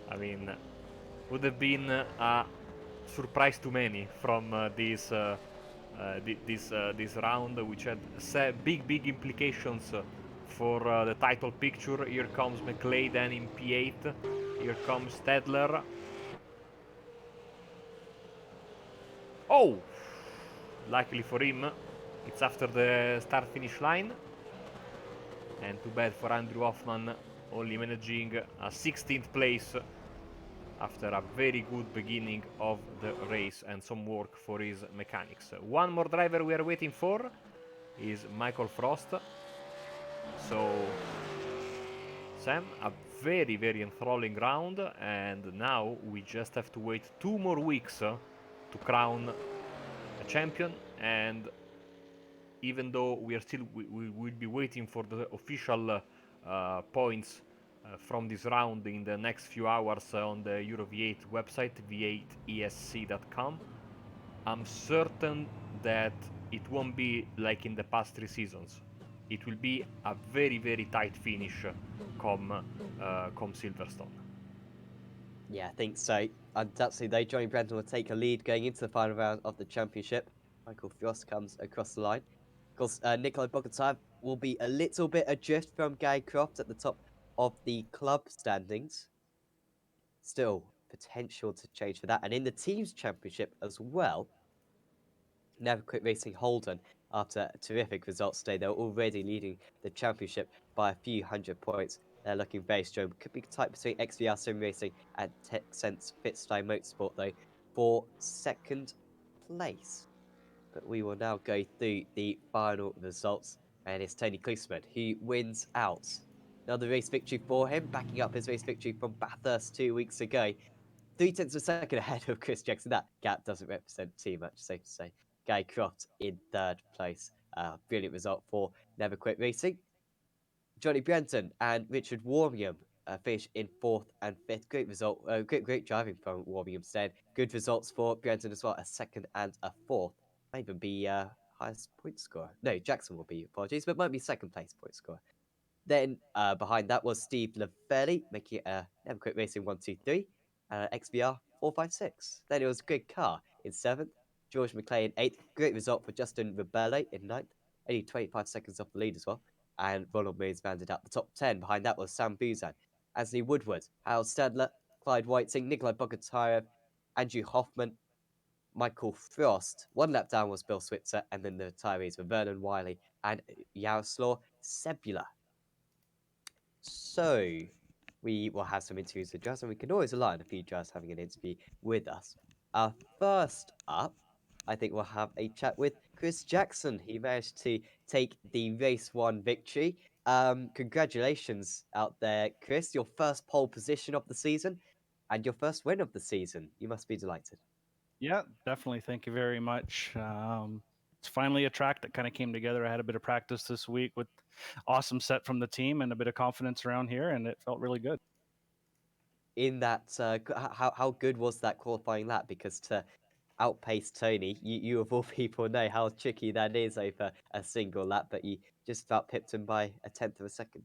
I mean, would have been a surprise to many from this round, which had big implications for the title picture. Here comes McClay then in P8. Here comes Stedler. Oh! Luckily for him, it's after the start-finish line. And too bad for Andrew Hoffman, only managing a 16th place after a very good beginning of the race and some work for his mechanics. One more driver we are waiting for is Michael Frost. So, Sam, a very enthralling round, and now we just have to wait 2 more weeks to crown a champion. And even though we will be waiting for the official points from this round in the next few hours on the Euro V8 website, v8esc.com, I'm certain that it won't be like in the past 3 seasons. it will be a very, very tight finish come Silverstone. Yeah, I think so. Undoubtedly, though, Johnny Brendan will take a lead going into the final round of the championship. Michael Frost comes across the line. Of course, Nikolai Bogotaev will be a little bit adrift from Gary Croft at the top of the club standings. Still, potential to change for that. And in the team's championship as well, Never Quit Racing Holden, after terrific results today, they're already leading the championship by a few hundred points. They're looking very strong. Could be tight between XVR Sim Racing and Texense Fitstyle Motorsport, though, for second place. But we will now go through the final results, and it's Tony Klusman who wins out. Another race victory for him, backing up his race victory from Bathurst 2 weeks ago. 0.3 of a second ahead of Chris Jackson. That gap doesn't represent too much, safe to say. Guy Croft in third place. Brilliant result for Never Quit Racing. Johnny Brenton and Richard Warmium finished in fourth and fifth. Great result. Great driving from Warmium today. Good results for Brenton as well. A second and a fourth. Might even be highest point scorer. No, Jackson will be. Apologies, but might be second place point scorer. Then behind that was Steve Lavelli, making it Never Quit Racing 123, XVR 456. Then it was Greg Carr in seventh, George McClay in eighth. Great result for Justin Rebelle in ninth, only 25 seconds off the lead as well. And Ronald Mears rounded out the top 10. Behind that was Sam Buzan, Anthony Woodward, Harold Stadler, Clyde Whiting, Nikolai Bogotaev, Andrew Hoffman, Michael Frost. One lap down was Bill Switzer, and then the retirees were Vernon Wiley and Yaroslav Sebula. So, we will have some interviews with Jazz, and we can always rely on a few Jazz having an interview with us. First up, I think we'll have a chat with Chris Jackson. He managed to take the race one victory. Congratulations out there, Chris. Your first pole position of the season and your first win of the season. You must be delighted. Yeah, definitely. Thank you very much. It's finally a track that kind of came together. I had a bit of practice this week with awesome set from the team and a bit of confidence around here, and it felt really good. In that, how good was that qualifying lap? Because to outpace Tony, you of all people know how tricky that is over a single lap, but you just about pipped him by a tenth of a second.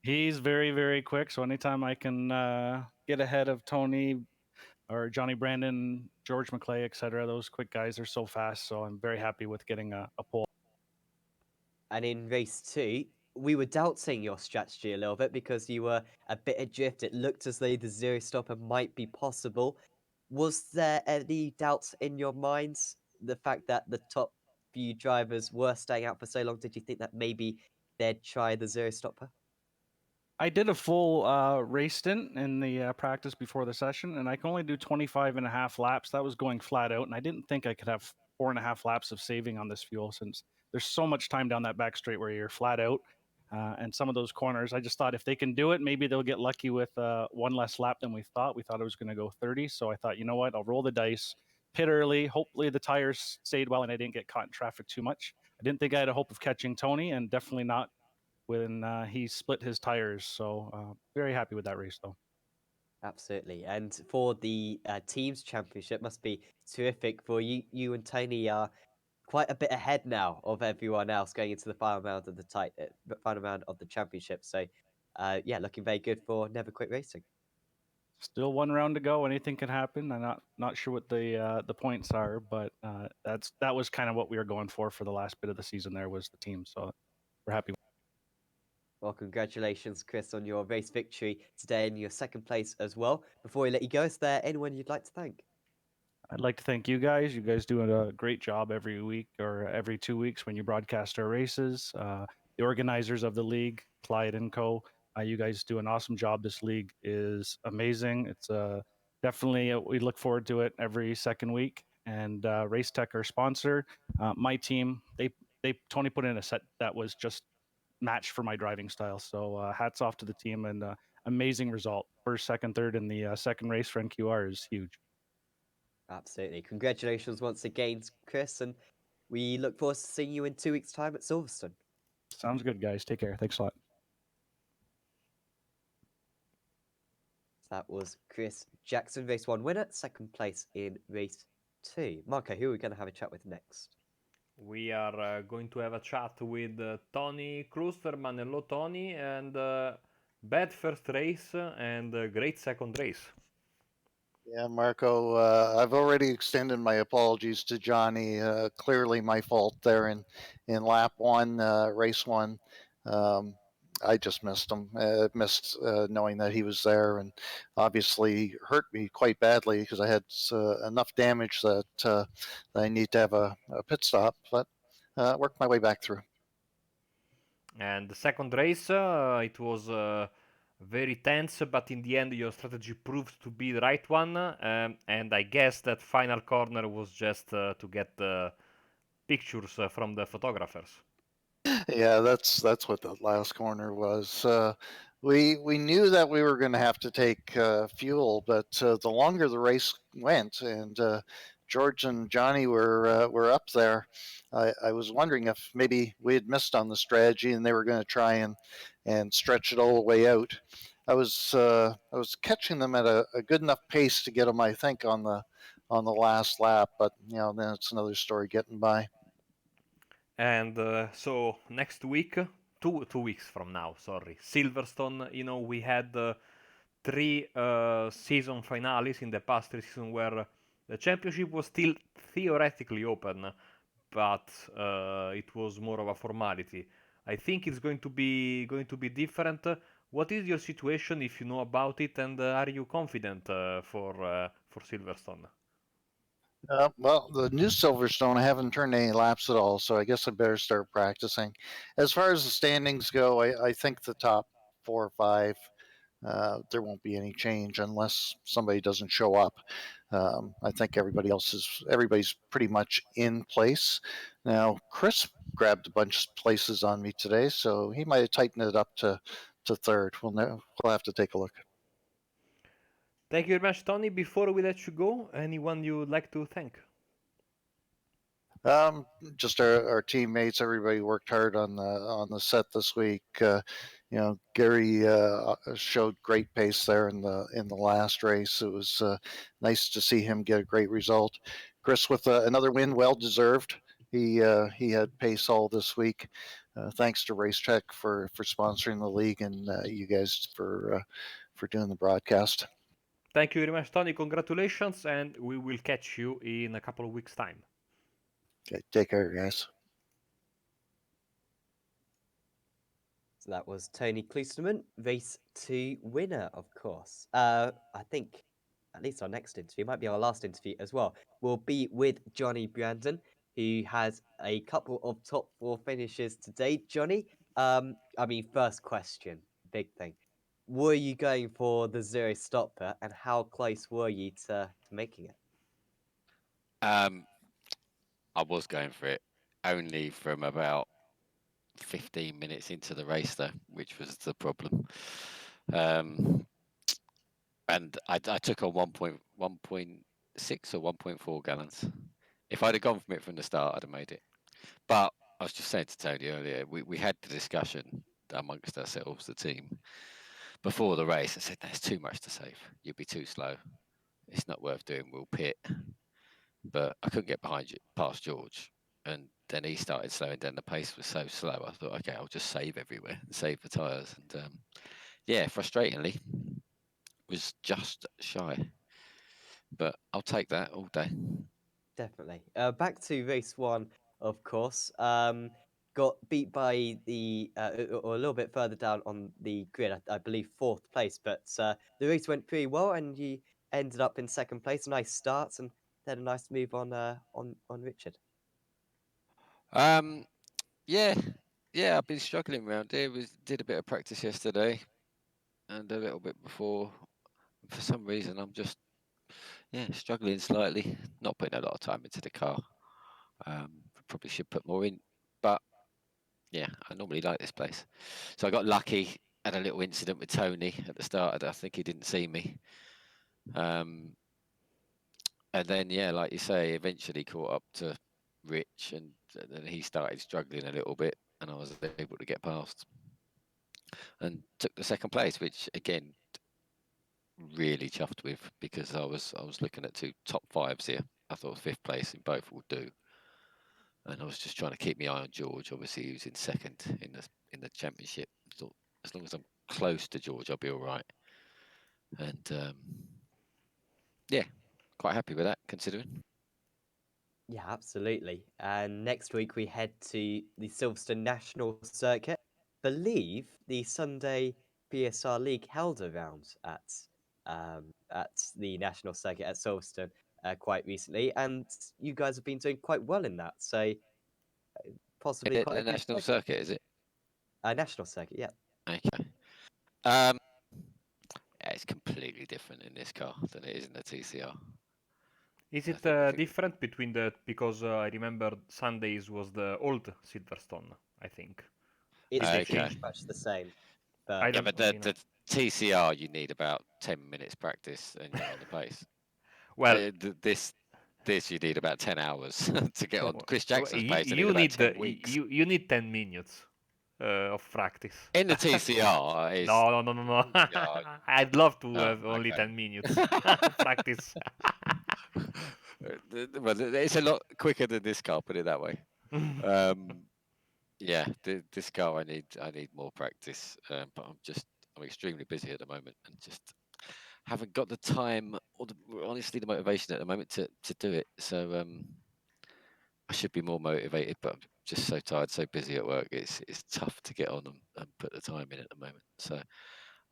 He's very, very quick. So anytime I can get ahead of Tony or Johnny Brandon, George McClay, etc., those quick guys are so fast. So I'm very happy with getting a pole. And in race two, we were doubting your strategy a little bit because you were a bit adrift. It looked as though the zero stopper might be possible. Was there any doubts in your minds? The fact that the top few drivers were staying out for so long, did you think that maybe they'd try the zero stopper? I did a full race stint in the practice before the session, and I can only do 25 and a half laps. That was going flat out, and I didn't think I could have 4.5 laps of saving on this fuel since there's so much time down that back straight where you're flat out. And some of those corners, I just thought if they can do it, maybe they'll get lucky with one less lap than we thought. We thought it was going to go 30. So I thought, you know what, I'll roll the dice, pit early. Hopefully the tires stayed well and I didn't get caught in traffic too much. I didn't think I had a hope of catching Tony, and definitely not when he split his tires. So very happy with that race, though. Absolutely. And for the teams championship, must be terrific for you. You and Tony are quite a bit ahead now of everyone else going into the final round of the final round of the championship. So, yeah, looking very good for Never Quit Racing. Still one round to go. Anything can happen. I'm not sure what the points are, but that was kind of what we were going for the last bit of the season. There was the team, so we're happy. Well, congratulations, Chris, on your race victory today and your second place as well. Before we let you go, is there anyone you'd like to thank? I'd like to thank you guys. You guys do a great job every week or every 2 weeks when you broadcast our races. The organizers of the league, Clyde and Co. You guys do an awesome job. This league is amazing. It's definitely we look forward to it every second week. And Racetech, our sponsor, my team, they Tony put in a set that was just matched for my driving style. So hats off to the team and amazing result. First, second, third in the second race for NQR is huge. Absolutely. Congratulations once again, Chris, and we look forward to seeing you in 2 weeks' time at Silverstone. Sounds good, guys. Take care. Thanks a lot. That was Chris Jackson, race one winner, second place in race two. Marco, who are we going to have a chat with next? We are going to have a chat with Tony Klusterman. Hello, Tony, and bad first race and great second race. Yeah, Marco, I've already extended my apologies to Johnny. Clearly my fault there in lap one, race one. I just missed him, missed knowing that he was there, and obviously hurt me quite badly because I had enough damage that I need to have a pit stop, but worked my way back through. And the second race, it was very tense, but in the end, your strategy proved to be the right one. And I guess that final corner was just to get pictures from the photographers. Yeah, that's what the last corner was. We knew that we were going to have to take fuel, but the longer the race went, and George and Johnny were up there, I was wondering if maybe we had missed on the strategy, and they were going to try and stretch it all the way out. I was catching them at a good enough pace to get them, I think, on the last lap, but then it's another story getting by. And so next week, two weeks from now, sorry, Silverstone. We had three season finales in the past 3 seasons where the championship was still theoretically open, but it was more of a formality. I think it's going to be different. What is your situation if you know about it, and are you confident for Silverstone? Well, the new Silverstone, I haven't turned any laps at all, so I guess I better start practicing. As far as the standings go, I think the top 4 or 5, there won't be any change unless somebody doesn't show up. I think everybody's pretty much in place. Now, Chris grabbed a bunch of places on me today, so he might have tightened it up to third. We'll have to take a look. Thank you very much, Tony. Before we let you go, anyone you would like to thank? Just our teammates. Everybody worked hard on the set this week. Gary showed great pace there in the last race. It was nice to see him get a great result. Chris with another win, well deserved. He had pace all this week. Thanks to Racetech for sponsoring the league, and you guys for doing the broadcast. Thank you very much, Tony. Congratulations, and we will catch you in a couple of weeks' time. Okay, take care, guys. So that was Tony Klusterman, race 2 winner, of course. I think at least our next interview, might be our last interview as well, will be with Johnny Brandon, who has a couple of top 4 finishes today. Johnny, first question, big thing. Were you going for the zero stopper, and how close were you to making it? I was going for it, only from about 15 minutes into the race, though, which was the problem. And I took on 1.6 or 1.4 gallons. If I'd have gone from it from the start, I'd have made it. But I was just saying to Tony earlier, we had the discussion amongst ourselves, the team, before the race. I said, there's too much to save. You'll be too slow. It's not worth doing. We'll pit. But I couldn't get past George. And then he started slowing down. The pace was so slow. I thought, okay, I'll just save everywhere and save the tyres. And frustratingly, was just shy. But I'll take that all day. Definitely. Back to race 1, of course. Got beat by the, or a little bit further down on the grid, I believe 4th place, but the race went pretty well, and you ended up in 2nd place. A nice start, and then a nice move on Richard. Yeah, I've been struggling around here. Did a bit of practice yesterday and a little bit before. For some reason, I'm just struggling slightly. Not putting a lot of time into the car. Probably should put more in, but yeah, I normally like this place. So I got lucky. Had a little incident with Tony at the start. I think he didn't see me. And then like you say, eventually caught up to Rich, and then he started struggling a little bit, and I was able to get past and took the 2nd place, which again, really chuffed with, because I was looking at 2 top 5s here. I thought 5th place in both would do. and I was just trying to keep my eye on George. Obviously, he was in second in the championship. Thought as long as I'm close to George, I'll be all right. And yeah, quite happy with that considering. Yeah, absolutely. And next week we head to the Silverstone National Circuit. Believe the Sunday PSR League held around at the National Circuit at Silverstone quite recently, and you guys have been doing quite well in that. So possibly Is it quite a the good national circuit. circuit? Is it? National Circuit, yeah. Okay. Yeah, it's completely different in this car than it is in the TCR. Is I it think different between because I remember Sundays was the old Silverstone, I think. It's Did they Okay. pretty change? much the same. I But Yeah, don't, but you know. the TCR you need about 10 minutes practice and you're on the pace. Well, This you need about 10 hours to get on well, Chris Jackson's pace. I need you about need 10 weeks. you need 10 minutes of practice. In the TCR is No. God. I'd love to Oh, have only okay. 10 minutes practice. Well, it's a lot quicker than this car. Put it that way. Yeah, this car I need more practice. But I'm extremely busy at the moment and just haven't got the time or honestly the motivation at the moment to do it. So I should be more motivated, but I'm just so tired, so busy at work. It's tough to get on and put the time in at the moment. So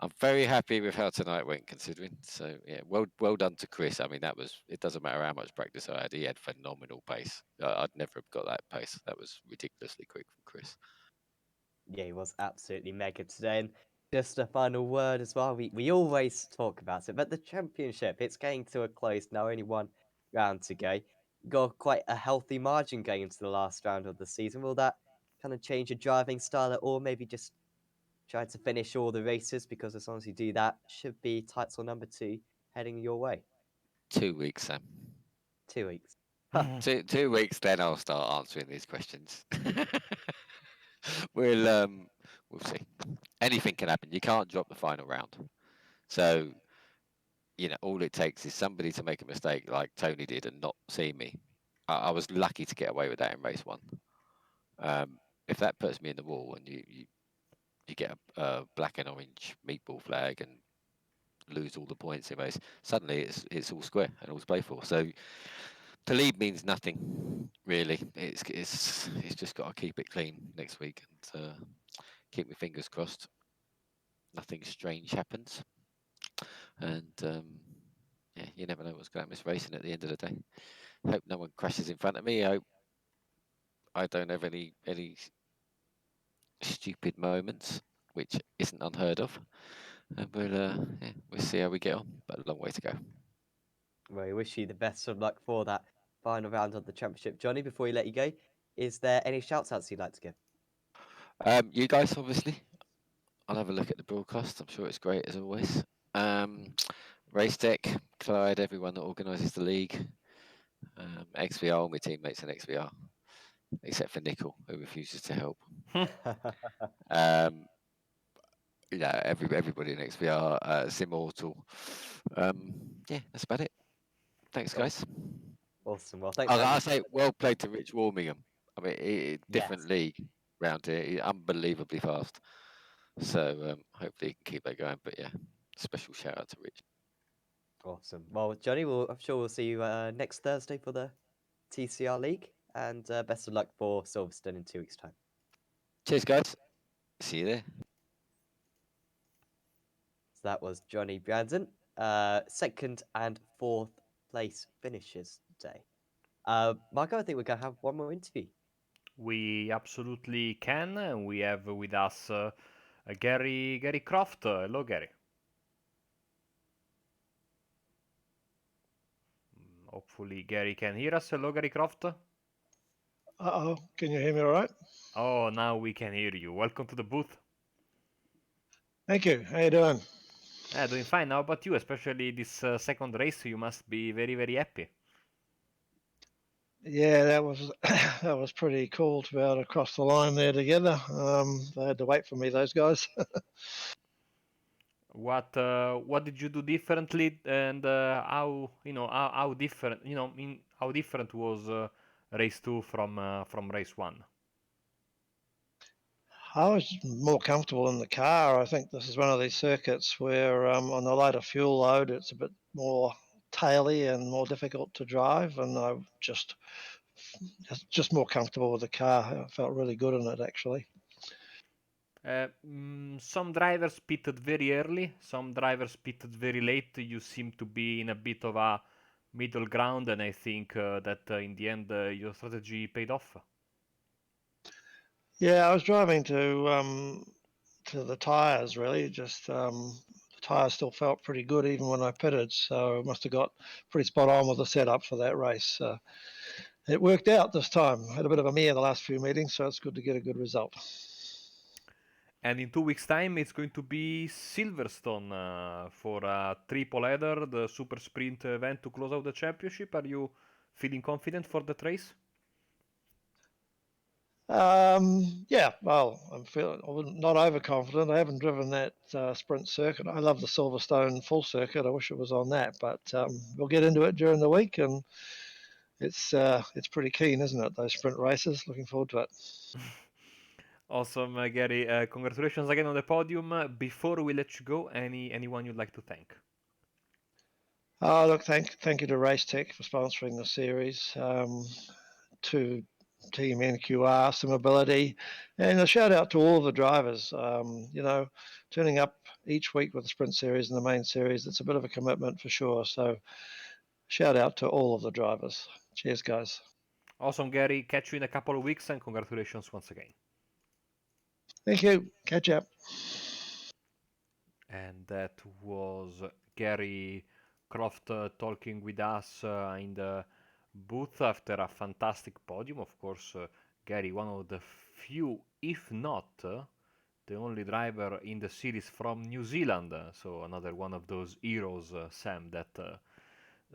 I'm very happy with how tonight went, considering. So yeah, well done to Chris. I mean, it doesn't matter how much practice I had. He had phenomenal pace. I'd never have got that pace. That was ridiculously quick from Chris. yeah, he was absolutely mega today. And just a final word as well. We always talk about it, but the championship, it's getting to a close now. Only one round to go. Got quite a healthy margin going into the last round of the season. Will that kind of change your driving style at all? Maybe just try to finish all the races, because as long as you do that, should be title number 2 heading your way. 2 weeks, Sam. 2 weeks. 2 weeks, then I'll start answering these questions. we'll see. Anything can happen. You can't drop the final round. So, all it takes is somebody to make a mistake like Tony did and not see me. I was lucky to get away with that in race 1. If that puts me in the wall and you get a black and orange meatball flag and lose all the points in race, suddenly it's all square and all to play for. So the lead means nothing, really. It's just got to keep it clean next week and keep my fingers crossed nothing strange happens. And yeah, you never know what's going to happen. It's racing at the end of the day. Hope no one crashes in front of me. I hope I don't have any stupid moments, which isn't unheard of. And we'll see how we get on, but a long way to go. Well, we wish you the best of luck for that final round of the championship. Johnny, before we let you go, is there any shout outs you'd like to give? You guys, obviously. I'll have a look at the broadcast. I'm sure it's great as always. Racetech, Clyde, everyone that organises the league. XVR, all my teammates in XVR, except for Nickel, who refuses to help. Everybody in XVR, Simmortal. Yeah, that's about it. Thanks, guys. Awesome. Well, thanks. I say, well played to Rich Warmingham. I mean, different Yes. league round here, unbelievably fast. So hopefully he can keep that going. But yeah, special shout out to Rich. Awesome. Well, Johnny, I'm sure we'll see you next Thursday for the TCR League, and best of luck for Silverstone in 2 weeks' time. Cheers, guys. See you there. So that was Johnny Brandon. Second and fourth place finishes today. Marco, I think we're going to have one more interview. We absolutely can. We have with us Gary Croft. Hello, Gary. Hopefully, Gary can hear us. Hello, Gary Croft. Uh-oh, can you hear me all right? Oh, now we can hear you. Welcome to the booth. Thank you. How you doing? Doing fine. How about you? Especially this second race, you must be very, very happy. Yeah, that was that was pretty cool to be able to cross the line there together. They had to wait for me, those guys. What did you do differently, and how different how different was race 2 from race 1? I was more comfortable in the car. I think this is one of these circuits where on the lighter fuel load, it's a bit more taily and more difficult to drive, and I just more comfortable with the car. I felt really good in it actually. Some drivers pitted very early, some drivers pitted very late. You seem to be in a bit of a middle ground, and I think that in the end your strategy paid off. Yeah, I was driving to the tires really. Just the tires still felt pretty good even when I pitted, so I must have got pretty spot on with the setup for that race. It worked out this time. Had a bit of a mare the last few meetings, so it's good to get a good result. And in 2 weeks' time, it's going to be Silverstone for a triple header, the super sprint event to close out the championship. Are you feeling confident for that race? Yeah, well, I'm not overconfident. I haven't driven that sprint circuit. I love the Silverstone full circuit. I wish it was on that, but we'll get into it during the week, and it's pretty keen, isn't it? Those sprint races. Looking forward to it. Awesome, Gary. Congratulations again on the podium. Before we let you go, anyone you'd like to thank? Oh, look, thank you to Racetech for sponsoring the series. To Team NQR, some ability, and a shout out to all the drivers. Turning up each week with the sprint series and the main series, it's a bit of a commitment for sure. So, shout out to all of the drivers. Cheers, guys. Awesome, Gary. Catch you in a couple of weeks, and congratulations once again. Thank you. Catch up. And that was Gary Croft talking with us in the booth after a fantastic podium. Of course, Gary, one of the few, if not the only driver in the series from New Zealand. So another one of those heroes, Sam, that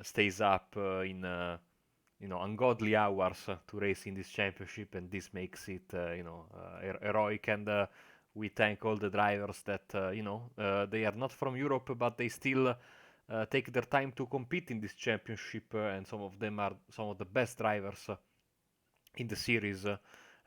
stays up in ungodly hours to race in this championship, and this makes it heroic. And we thank all the drivers that they are not from Europe, but they still take their time to compete in this championship, and some of them are some of the best drivers in the series.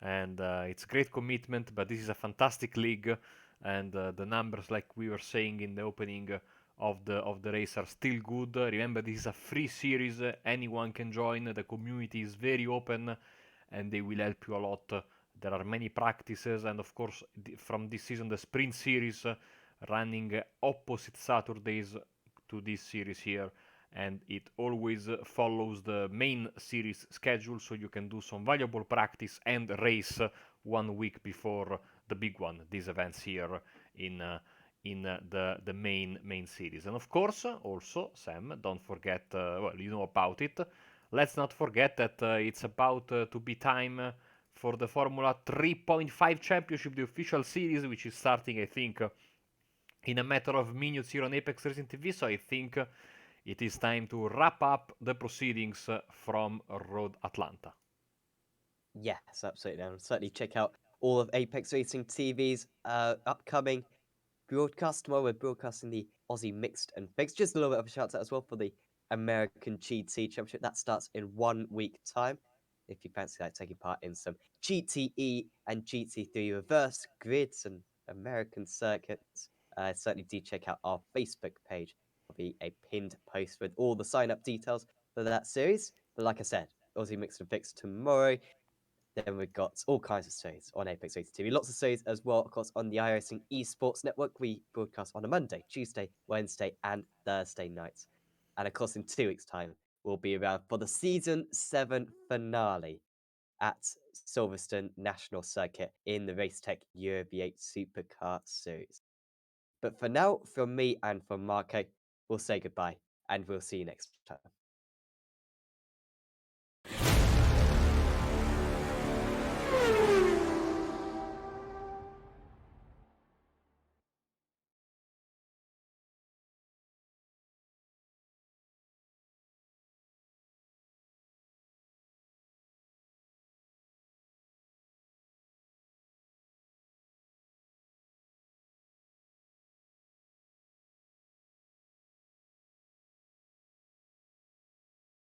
And it's great commitment, but this is a fantastic league, and the numbers, like we were saying in the opening of the race, are still good. Remember, this is a free series; anyone can join. The community is very open, and they will help you a lot. There are many practices, and of course, from this season, the sprint series running opposite Saturdays to this series here, and it always follows the main series schedule, so you can do some valuable practice and race 1 week before the big one, these events here in the main series. And of course, also, Sam, don't forget, well, you know about it. Let's not forget that it's about to be time for the Formula 3.5 Championship, the official series, which is starting, I think, in a matter of minutes here on Apex Racing TV. So I think it is time to wrap up the proceedings from Road Atlanta. Yes, absolutely. And certainly check out all of Apex Racing TV's upcoming broadcast. Tomorrow we're broadcasting the Aussie Mixed and Fixed. Just a little bit of a shout out as well for the American GT Championship. That starts in 1 week time. If you fancy taking part in some GTE and GT3 reverse grids and American circuits, certainly do check out our Facebook page. There'll be a pinned post with all the sign up details for that series. But like I said, Aussie Mixed and Fixed tomorrow. Then we've got all kinds of series on Apex Racing TV. Lots of series as well, of course, on the iRacing Esports Network. We broadcast on a Monday, Tuesday, Wednesday, and Thursday nights. And of course, in 2 weeks' time, we'll be around for the Season 7 finale at Silverstone National Circuit in the Racetech Euro V8 Supercar Series. But for now, from me and from Marco, we'll say goodbye, and we'll see you next time.